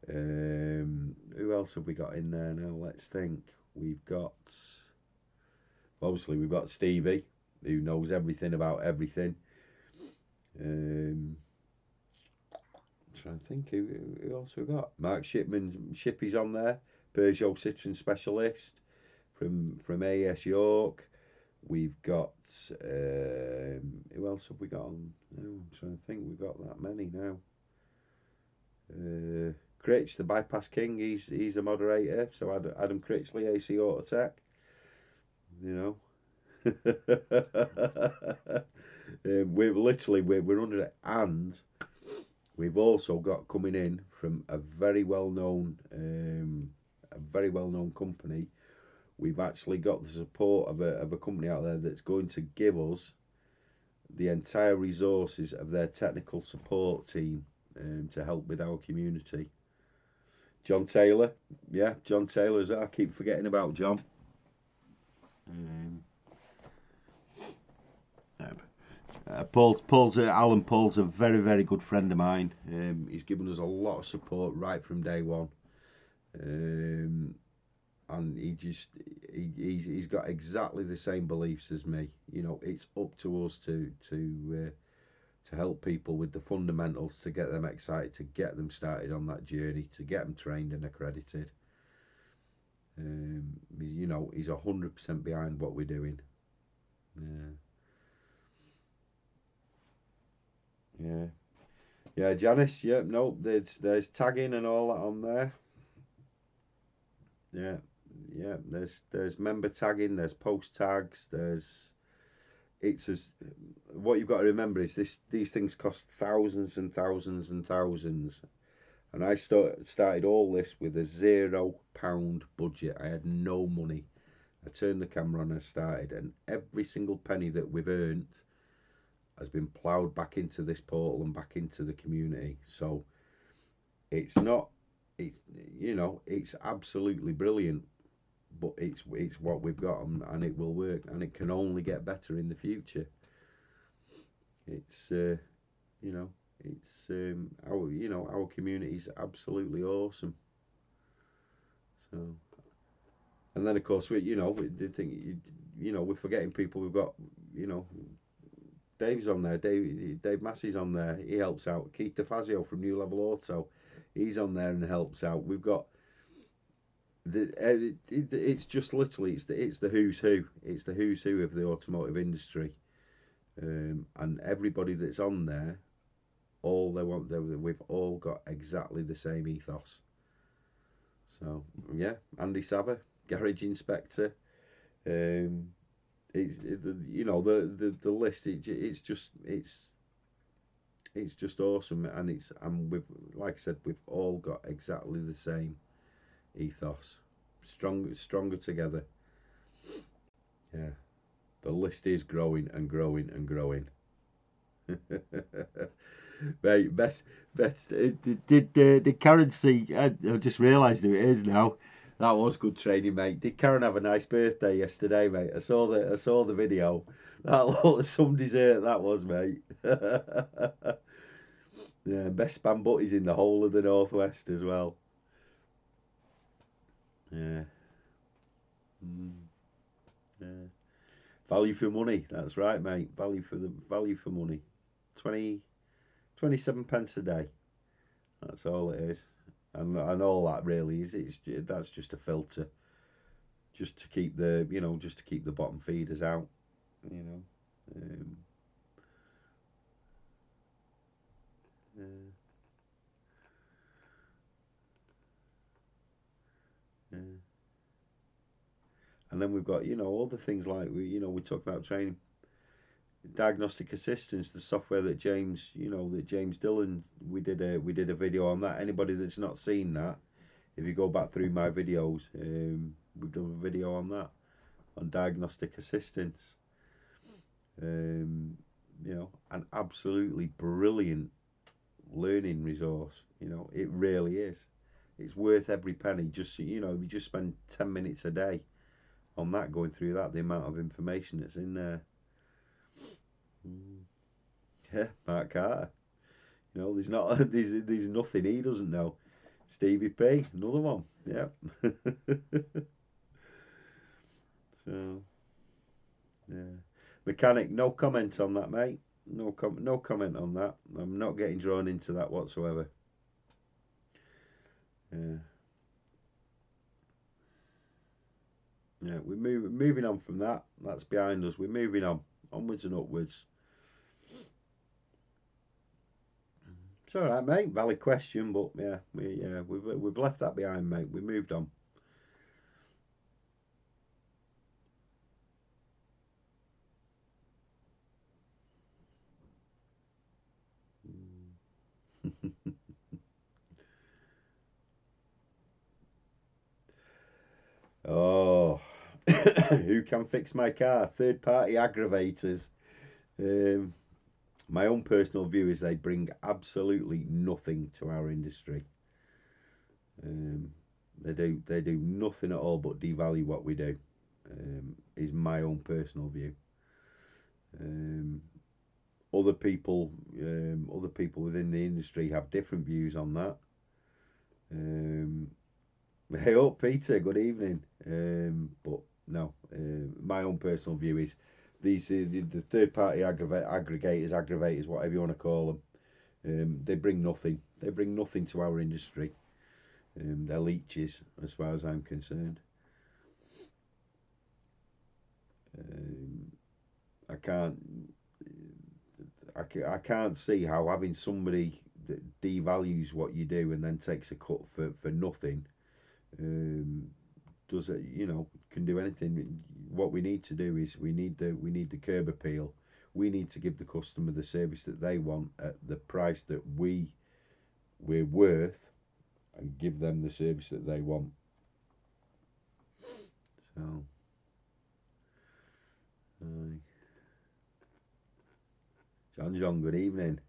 Who else have we got in there now? Let's think. Obviously we've got Stevie, who knows everything about everything. I'm trying to think who else we've got. Mark Shipman, Shippy's on there. Peugeot Citroen Specialist from AS York. We've got who else have we got on? Oh, I'm trying to think. We've got that many now. Critch, the bypass king. He's a moderator. So Adam Critchley, AC Autotech. You know, we're under it, and we've also got coming in from a very well known company. We've actually got the support of a company out there that's going to give us the entire resources of their technical support team to help with our community. John Taylor, yeah, John Taylor. I keep forgetting about John. Alan Paul's a very, very good friend of mine. He's given us a lot of support right from day one. And he's got exactly the same beliefs as me. You know, it's up to us to help people with the fundamentals, to get them excited, to get them started on that journey, to get them trained and accredited. You know, he's 100% behind what we're doing. Yeah, Janice. Yeah, no, there's tagging and all that on there. Yeah. There's member tagging. There's post tags. It's as what you've got to remember is these things cost thousands and thousands and thousands. And I started all this with a £0 budget. I had no money. I turned the camera on and started, and every single penny that we've earned has been ploughed back into this portal and back into the community. So it's absolutely brilliant, but it's what we've got, and it will work, and it can only get better in the future. It's our community is absolutely awesome. So, and then of course we're forgetting people. We've got Dave's on there. Dave Massey's on there. He helps out. Keith DeFazio from New Level Auto, he's on there and helps out. We've got it's just literally it's the who's who. It's the who's who of the automotive industry, and everybody that's on there, we've all got exactly the same ethos. So yeah, Andy Sava, garage inspector. The list. It's just awesome, and we've, like I said, we've all got exactly the same ethos. Stronger together. Yeah, the list is growing and growing and growing. Mate, did Karen see? I just realised who it is now. That was good training, mate. Did Karen have a nice birthday yesterday, mate? I saw the video. That looked some dessert that was, mate. Yeah, best spam butties in the whole of the Northwest as well. Yeah. Yeah. Value for money. That's right, mate. Value for money. 27 pence a day. That's all it is. And all that really is, that's just a filter, just to keep the bottom feeders out, you know. Yeah. Yeah. And then we've got other things like we talk about training. Diagnostic Assistance, the software that James, that James Dillon, we did a video on that. Anybody that's not seen that, if you go back through my videos, we've done a video on that, on Diagnostic Assistance. An absolutely brilliant learning resource. It really is. It's worth every penny. Just if you just spend 10 minutes a day on that, going through that, the amount of information that's in there. Yeah, Mark Carter. There's not there's nothing he doesn't know. Stevie P, another one. Yeah. So yeah. Mechanic, no comment on that, mate. No comment on that. I'm not getting drawn into that whatsoever. Yeah. Yeah, we're moving on from that. That's behind us. We're moving on, onwards and upwards. It's all right, mate. Valid question, but yeah, we've left that behind, mate. We moved on. Oh, who can fix my car? Third party aggravators. My own personal view is they bring absolutely nothing to our industry. They do nothing at all but devalue what we do. Is my own personal view. Other people within the industry have different views on that. Hey up, Peter. Good evening. But no, my own personal view is these the third party aggravators, whatever you want to call them. They bring nothing. They bring nothing to our industry. They're leeches, as far as I'm concerned. I can't see how having somebody that devalues what you do and then takes a cut for nothing does it, can do anything. What we need to do is we need the curb appeal. We need to give the customer the service that they want at the price that we're worth, and give them the service that they want. So John, good evening.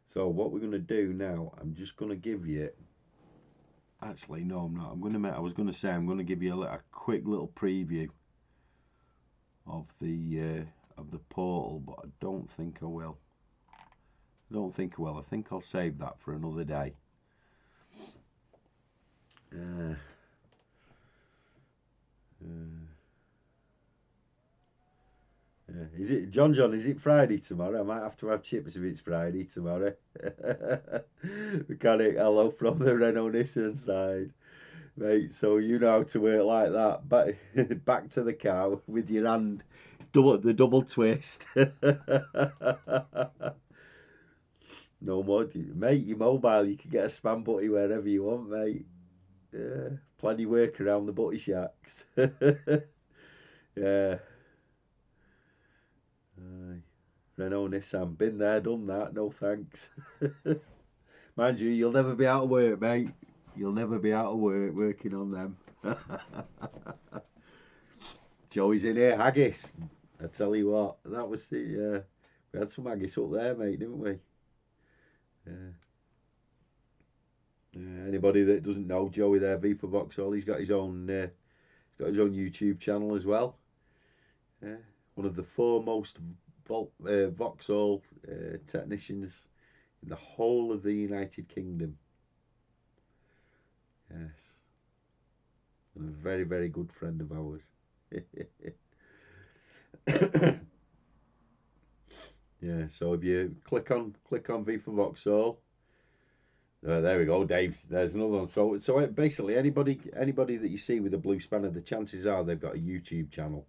So what we're going to do now, I'm just going to give you. Actually, no, I'm not. I was going to say I'm going to give you a quick little preview of the portal, but I don't think I will. I think I'll save that for another day. Is it John? Is it Friday tomorrow? I might have to have chips if it's Friday tomorrow. Mechanic, hello from the Renault Nissan side, mate. So you know how to work like that. Back to the car with your hand, the double twist. No more, mate. You're mobile. You can get a spam butty wherever you want, mate. Plenty work around the butty shacks. Yeah. Renault Nissan, been there, done that, no thanks. Mind you, you'll never be out of work, mate. You'll never be out of work working on them. Joey's in here, haggis. I tell you what, that was the, we had some haggis up there, mate, didn't we? Anybody that doesn't know Joey there, V for Vauxhall, he's got his own YouTube channel as well. One of the foremost Vauxhall technicians in the whole of the United Kingdom. Yes, and a very, very good friend of ours. Yeah, so if you click on V for Vauxhall, there we go, Dave. There's another one. So basically, anybody that you see with a blue spanner, the chances are they've got a YouTube channel.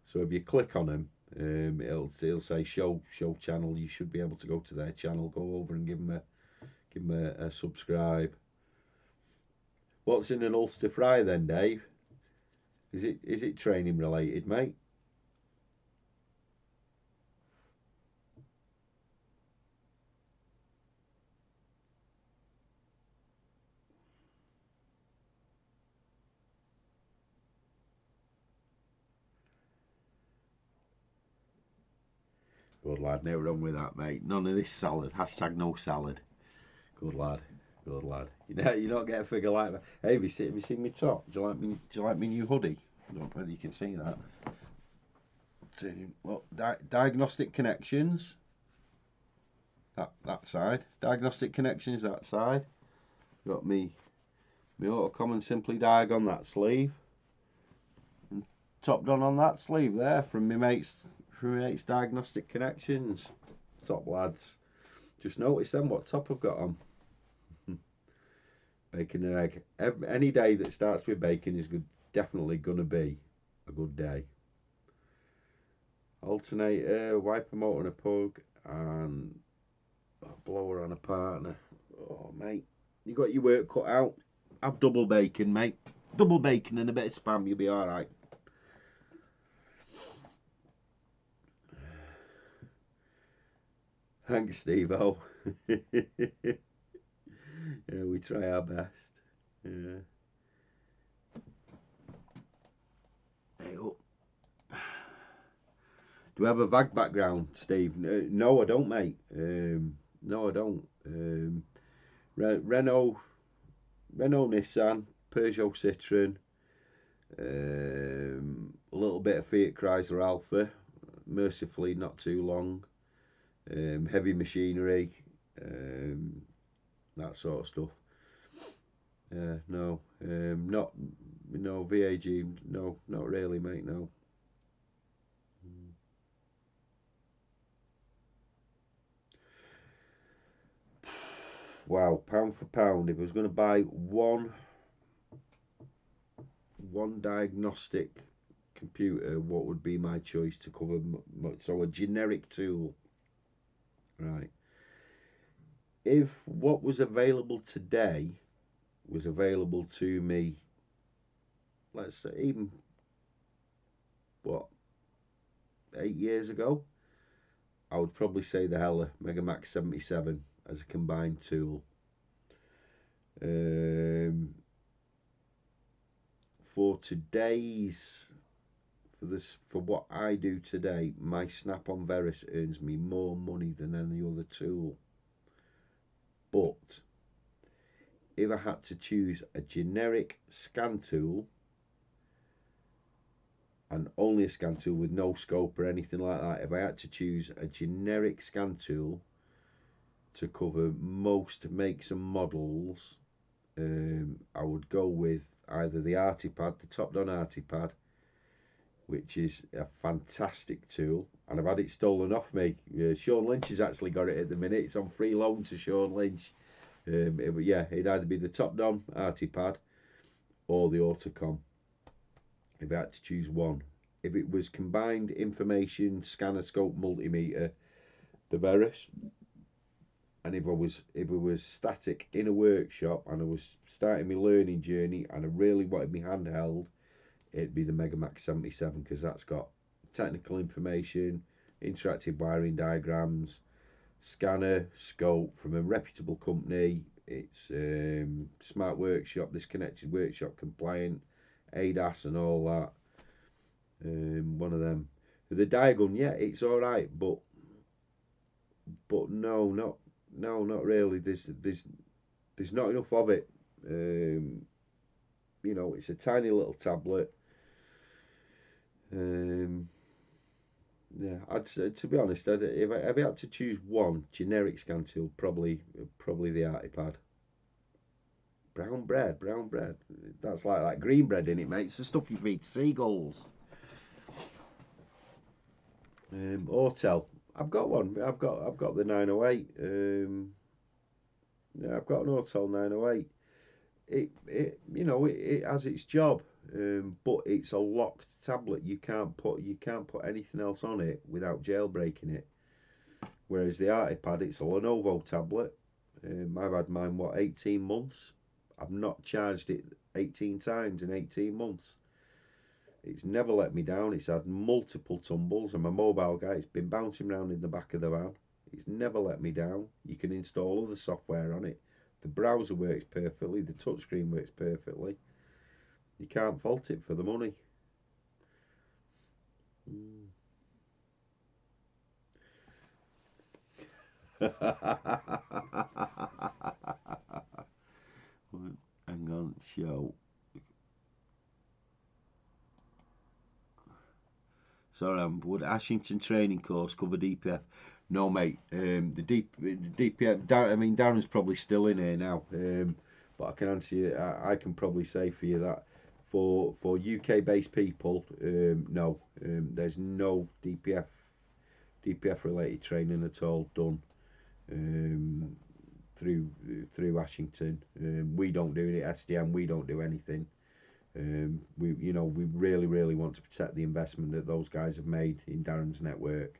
So if you click on them, it'll say show channel. You should be able to go to their channel, go over and give them a subscribe. What's in an Ulster fry then, Dave? Is it training related, mate? Good lad, no wrong with that, mate. None of this salad. Hashtag no salad. Good lad. Good lad. You don't get a figure like that. Hey, have you seen me top? Do you like me new hoodie? I don't know whether you can see that. Well, diagnostic connections. That side. Diagnostic connections that side. Got me auto common simply diag on that sleeve. And top done on that sleeve there from my mates diagnostic connections. Top lads. Just notice then what top I've got on. Bacon and egg. Any day that starts with bacon is definitely gonna be a good day. Alternator, wiper motor on a pug, and a blower on a partner. Oh mate, you got your work cut out. Have double bacon, mate. Double bacon and a bit of spam, you'll be alright. Thanks, Steve-O. Yeah, we try our best. Yeah. Hey, oh. Do we have a VAG background, Steve? No, I don't, mate. No, I don't. Renault, Nissan, Peugeot, Citroen, a little bit of Fiat Chrysler Alpha. Mercifully, not too long. Heavy machinery, that sort of stuff. No, no VAG. No, not really, mate. No. Wow, pound for pound, if I was going to buy one diagnostic computer, what would be my choice to cover? So a generic tool, right? If what was available today was available to me, let's say even what 8 years ago, I would probably say the Hella Megamax 77 as a combined tool. For what I do today, my Snap-on Veris earns me more money than any other tool. But if I had to choose a generic scan tool, and only a scan tool with no scope or anything like that, if I had to choose a generic scan tool to cover most makes and models, I would go with either the Artipad, the top-down Artipad, which is a fantastic tool, and I've had it stolen off me. Sean Lynch has actually got it at the minute. It's on free loan to Sean Lynch. It'd either be the top-down Artipad or the Autocom, if I had to choose one. If it was combined information, scanner, scope, multimeter, the Veris. And if it was static in a workshop and I was starting my learning journey and I really wanted my handheld, it'd be the Megamax 77, because that's got technical information, interactive wiring diagrams, scanner, scope from a reputable company. It's smart workshop, disconnected workshop compliant, ADAS and all that. One of them. The Diagon, yeah, it's all right, but no, not really. There's not enough of it. It's a tiny little tablet. To be honest, if I had to choose one generic scan tool, probably the Artipad. Brown bread. That's like that green bread in it, mate. It's the stuff you feed seagulls. Autel. I've got one. I've got the 908. I've got an Autel 908. It has its job, but it's a locked tablet. You can't put anything else on it without jailbreaking it. Whereas the Artipad, it's a Lenovo tablet. I've had mine 18 months. I've not charged it 18 times in 18 months. It's never let me down. It's had multiple tumbles. I'm a mobile guy. It's been bouncing around in the back of the van. It's never let me down. You can install other software on it. The browser works perfectly. The touchscreen works perfectly. You can't fault it for the money. Hang on, show. Sorry, would Ashington training course cover DPF? No, mate. The DPF. I mean, Darren's probably still in here now. But I can answer you. I can probably say for you that for UK based people, no, there's no DPF related training at all done through Ashington. We don't do it at SDM. We don't do anything. We really want to protect the investment that those guys have made in Darren's network.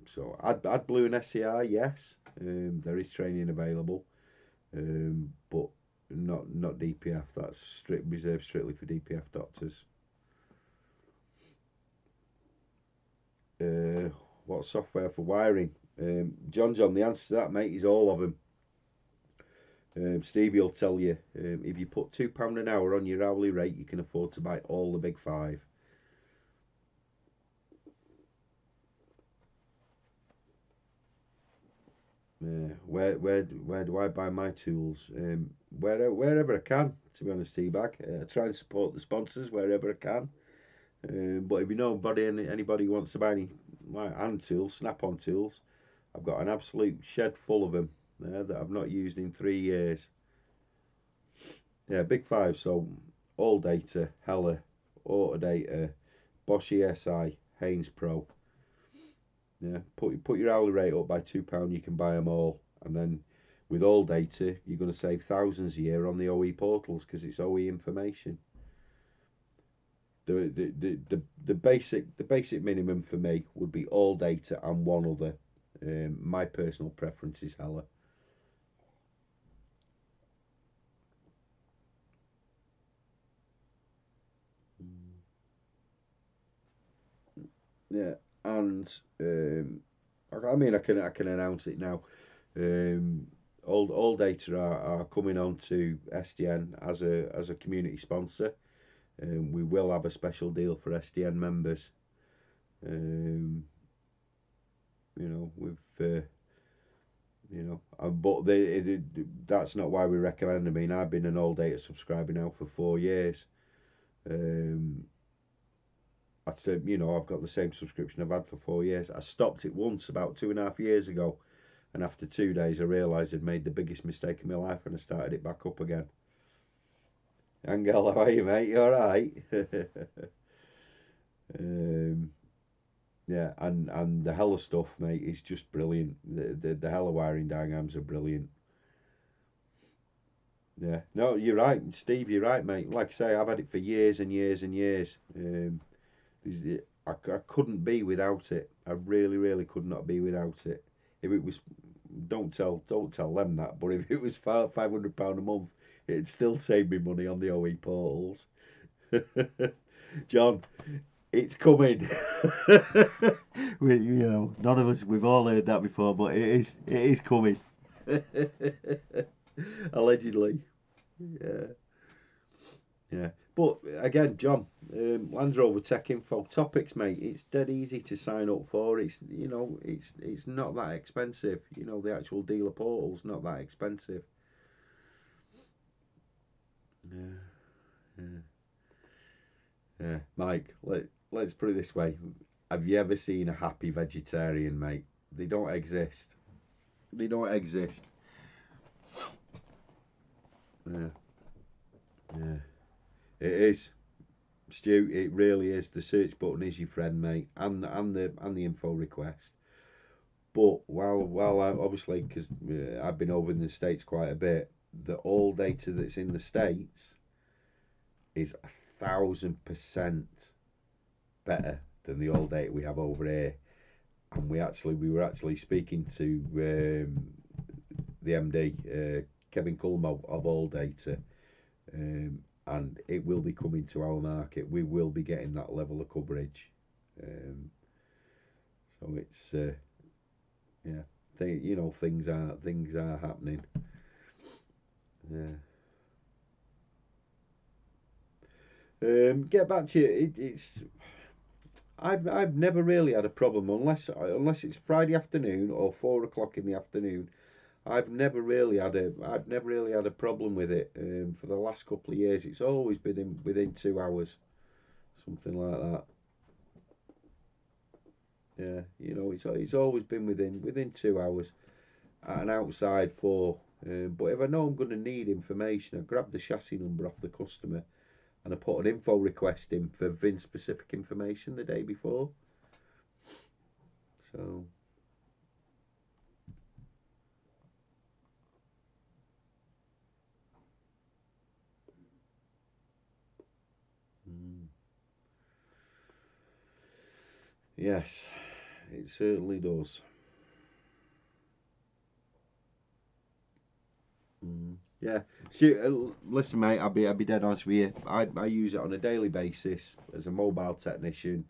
So I'd blue an SCI, yes. There is training available, but not DPF. That's reserved strictly for DPF doctors. What software for wiring? John, the answer to that, mate, is all of them. Stevie will tell you, if you put £2 an hour on your hourly rate, you can afford to buy all the big five. Where do I buy my tools? Wherever I can, to be honest, Teabag. I try and support the sponsors wherever I can. But if you know anybody who wants to buy any hand tools, snap-on tools, I've got an absolute shed full of them that I've not used in 3 years. Yeah, big five. So All Data, Hella, Autodata, Bosch ESI, Haynes Pro. Yeah, put your hourly rate up by £2, you can buy them all, and then with All Data, you're going to save thousands a year on the OE portals because it's OE information. The basic minimum for me would be All Data and one other. My personal preference is Hella. Yeah, and I mean I can announce it now. All Data are coming on to SDN as a community sponsor. We will have a special deal for SDN members. But that's not why we recommend. I mean, I've been an All Data subscriber now for 4 years. I'd say, I've got the same subscription I've had for 4 years. I stopped it once about 2.5 years ago, and after 2 days, I realised I'd made the biggest mistake of my life, and I started it back up again. Angel, how are you, mate? You all right? Yeah, and the Hella stuff, mate, is just brilliant. The Hella wiring diagrams are brilliant. Yeah, no, you're right, Steve. You're right, mate. Like I say, I've had it for years and years and years. I couldn't be without it. I really could not be without it. If it was, don't tell them that. But if it was £500 a month, it'd still save me money on the OE portals. John, it's coming. None of us, we've all heard that before, but it is coming. Allegedly. Yeah. Yeah. But again, John, Land Rover Tech Info topics, mate. It's dead easy to sign up for. It's not that expensive. The actual dealer portal's not that expensive. Yeah, yeah, yeah. Mike, let's put it this way. Have you ever seen a happy vegetarian, mate? They don't exist. They don't exist. Yeah, yeah. It is. Stu, it really is. The search button is your friend, mate, and the info request. But while I obviously, because I've been over in the States quite a bit, the All Data that's in the States is 1,000% better than the All Data we have over here. And we were actually speaking to the MD, Kevin Culmo of All Data, and it will be coming to our market. We will be getting that level of coverage. So it's yeah, things are happening. Yeah. Get back to you. I've never really had a problem unless it's Friday afternoon or 4 o'clock in the afternoon. I've never really had a problem with it. For the last couple of years, it's always been within 2 hours, something like that. Yeah, you know, it's always been within 2 hours at an outside four. But if I know I'm going to need information, I grab the chassis number off the customer and I put an info request in for VIN specific information the day before. So mm, yes, it certainly does. Yeah. See, listen, mate. I'll be dead honest with you. I use it on a daily basis as a mobile technician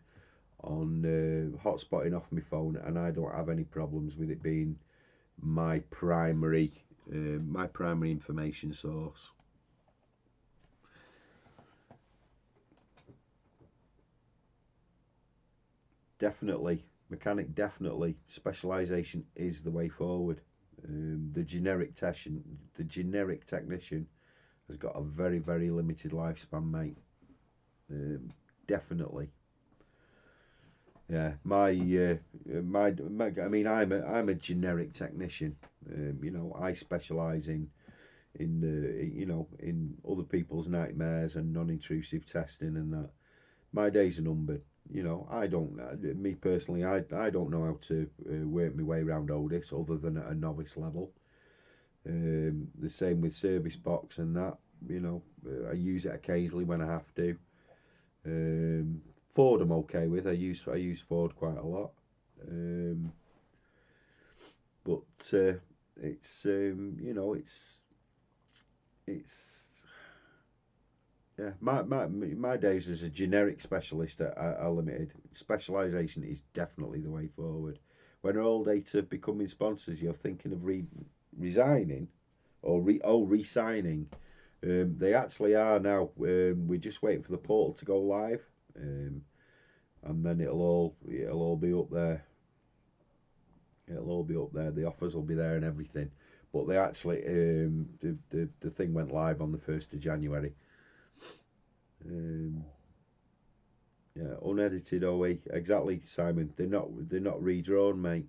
on hotspotting off my phone, and I don't have any problems with it being my primary information source. Definitely, mechanic. Definitely, specialisation is the way forward. The generic technician has got a very limited lifespan, mate. Um, Definitely. Yeah, I mean, I'm a generic technician. You know, I specialise in the in other people's nightmares and non-intrusive testing and that. My days are numbered. You know, I don't. Me personally, I don't know how to work my way around Otis other than at a novice level. The same with service box and that. You know, I use it occasionally when I have to. Um, Ford I'm okay with. I use Ford quite a lot. Um, but it's you know it's yeah my days as a generic specialist are limited. Specialisation is definitely the way forward. When are all data becoming sponsors, you're thinking of resigning or re-signing. They actually are now. We're just waiting for the portal to go live, um, and then it'll all be up there. It'll all be up there. The offers will be there and everything. But they actually the thing went live on the 1st of January. Um, yeah, unedited OE. Exactly, Simon. They're not redrawn, mate.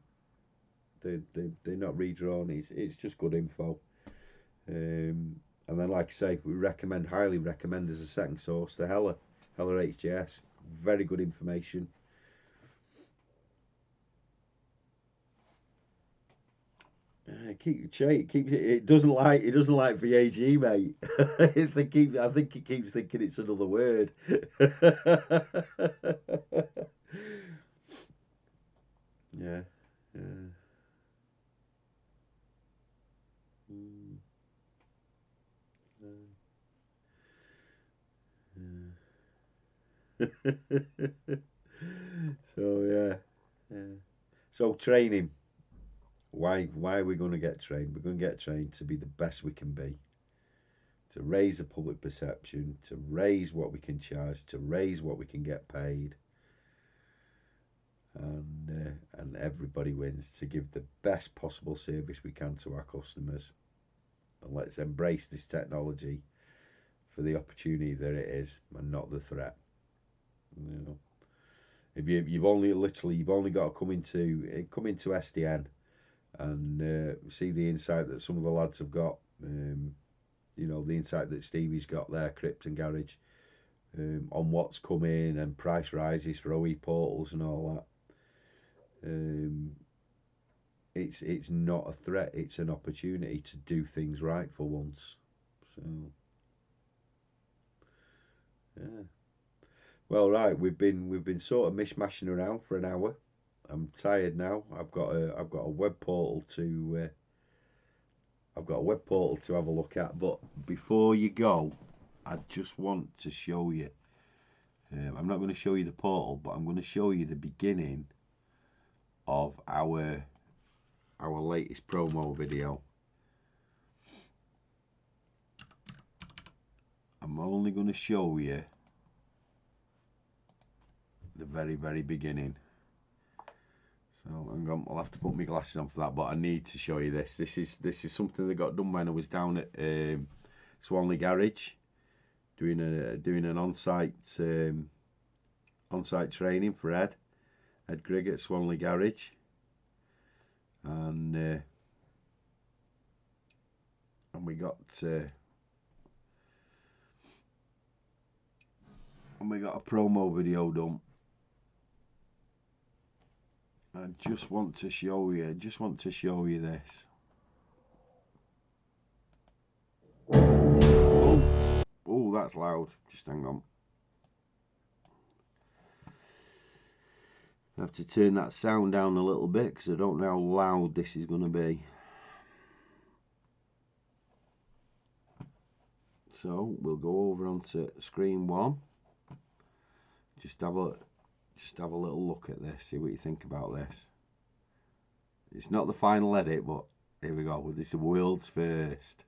They're not redrawn. It's just good info. And then, like I say, we highly recommend as a second source the Heller HJS. Very good information. It doesn't like VAG, mate. I think it keeps thinking it's another word. Yeah, yeah. Mm, yeah. So yeah, yeah. So training. Why are we going to get trained? We're going to get trained to be the best we can be, to raise the public perception, to raise what we can charge, to raise what we can get paid, and everybody wins. To give the best possible service we can to our customers, and let's embrace this technology for the opportunity that it is, and not the threat. You know, if you've only got to come into SDN and see the insight that some of the lads have got. You know, the insight that Stevie's got there, Crypt and Garage, on what's coming and price rises for OE portals and all that. It's not a threat; it's an opportunity to do things right for once. So yeah. Well, right, we've been sort of mishmashing around for an hour. I'm tired now. I've got a web portal to have a look at. But before you go, I just want to show you. I'm not going to show you the portal, but I'm going to show you the beginning of our latest promo video. I'm only going to show you the very beginning. So I'll have to put my glasses on for that, but I need to show you this. This is something that got done when I was down at Swanley Garage doing an on-site training for Ed Grigg at Swanley Garage, and we got a promo video done. I just want to show you this. Oh, that's loud. Just hang on. I have to turn that sound down a little bit because I don't know how loud this is going to be. So we'll go over onto screen 1. Just have a little look at this. See what you think about this. It's not the final edit, but here we go. This is the world's first.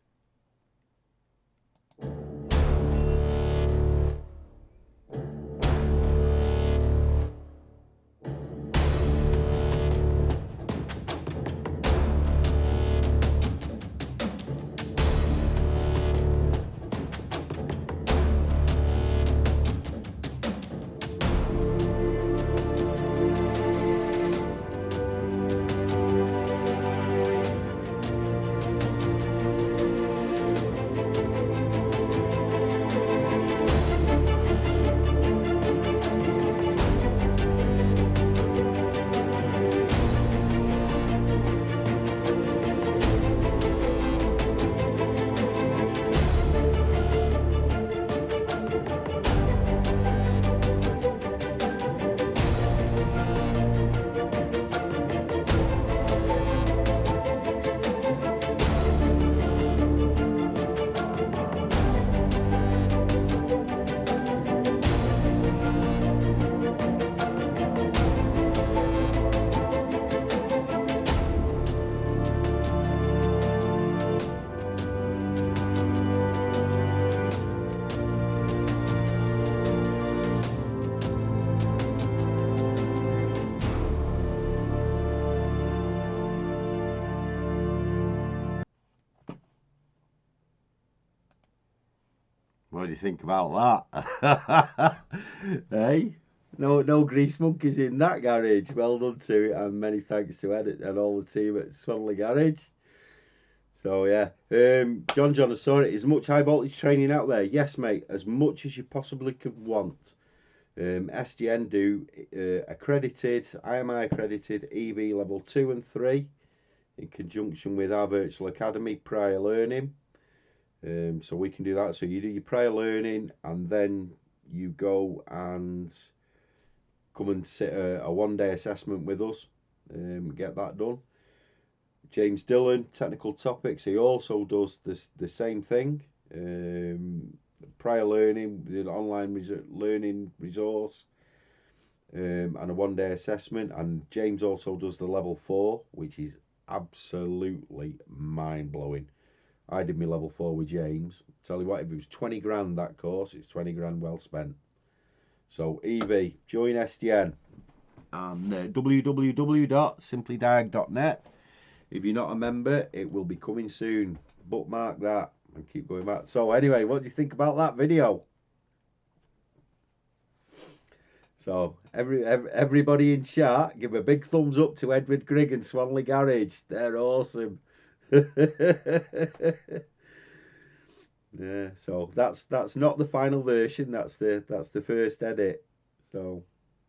What do you think about that? Hey, no grease monkeys in that garage. Well done to it, and many thanks to Ed and all the team at Swanley Garage. So yeah, John, I saw it. Is much high voltage training out there? Yes, mate, as much as you possibly could want. SGN do accredited, IMI accredited EV level 2 and 3 in conjunction with our virtual academy prior learning. So we can do that. So you do your prior learning and then you go and come and sit a one-day assessment with us. Get that done. James Dillon, technical topics, he also does the same thing. Prior learning, the online learning resource, and a one-day assessment. And James also does the level 4, which is absolutely mind-blowing. I did my level 4 with James. Tell you what, if it was 20 grand that course, it's 20 grand well spent. So EV, join SDN and www.simplydiag.net. If you're not a member, it will be coming soon. Bookmark that and keep going back. So anyway, what do you think about that video? So everybody in chat, give a big thumbs up to Edward Grigg and Swanley Garage. They're awesome. Yeah, so that's not the final version. That's the first edit. So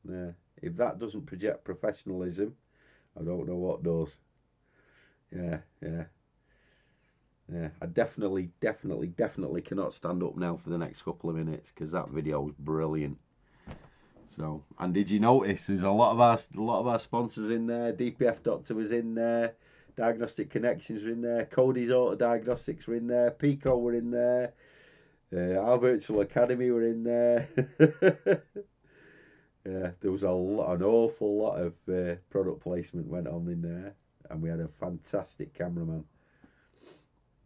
yeah, if that doesn't project professionalism, I don't know what does. Yeah. I definitely cannot stand up now for the next couple of minutes because that video was brilliant. So, and did you notice there's a lot of our sponsors in there? DPF Doctor was in there. Diagnostic Connections were in there. Cody's Auto Diagnostics were in there. Pico were in there. Our Virtual Academy were in there. Yeah, there was an awful lot of product placement went on in there, and we had a fantastic cameraman.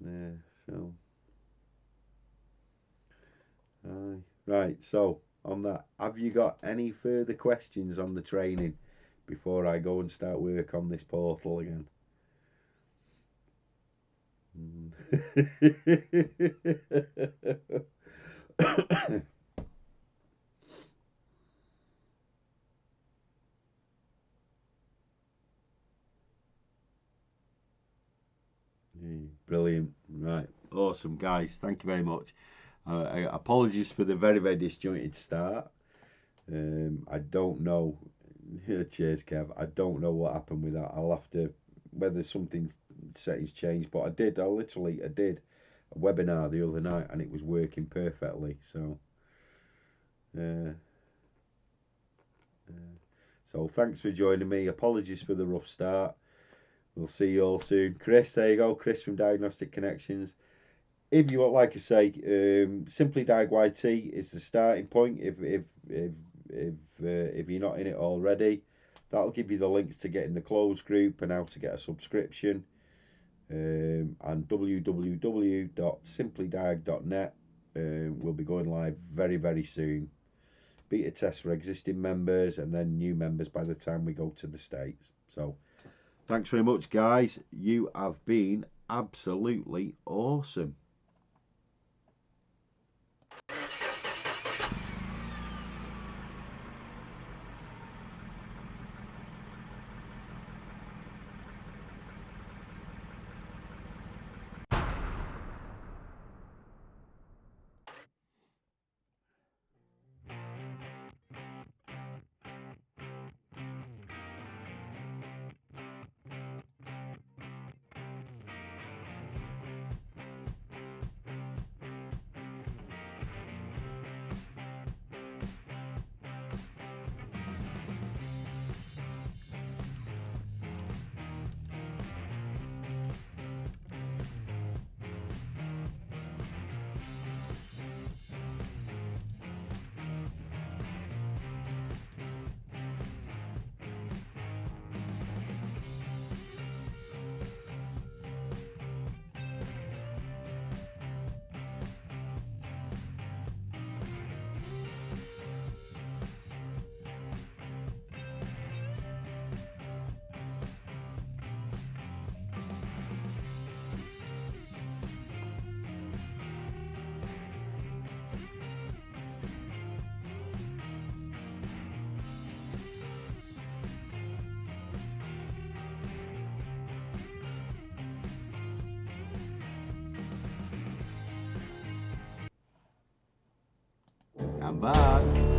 Yeah, so right. So on that. Have you got any further questions on the training before I go and start work on this portal again? Brilliant. Right. Awesome, guys. Thank you very much. Apologies for the very, very disjointed start. I don't know. Cheers, Kev. I don't know what happened with that. I'll have to, whether something settings changed, but I did a webinar the other night and it was working perfectly. So thanks for joining me. Apologies for the rough start. We'll see you all soon. Chris, there you go. Chris from Diagnostic Connections. If you want, like I say, Simply Diag YT is the starting point. If you're not in it already, that'll give you the links to get in the closed group and how to get a subscription. And www.simplydiag.net will be going live very, very soon. Beta test for existing members and then new members by the time we go to the States. So thanks very much, guys. You have been absolutely awesome. I'm back.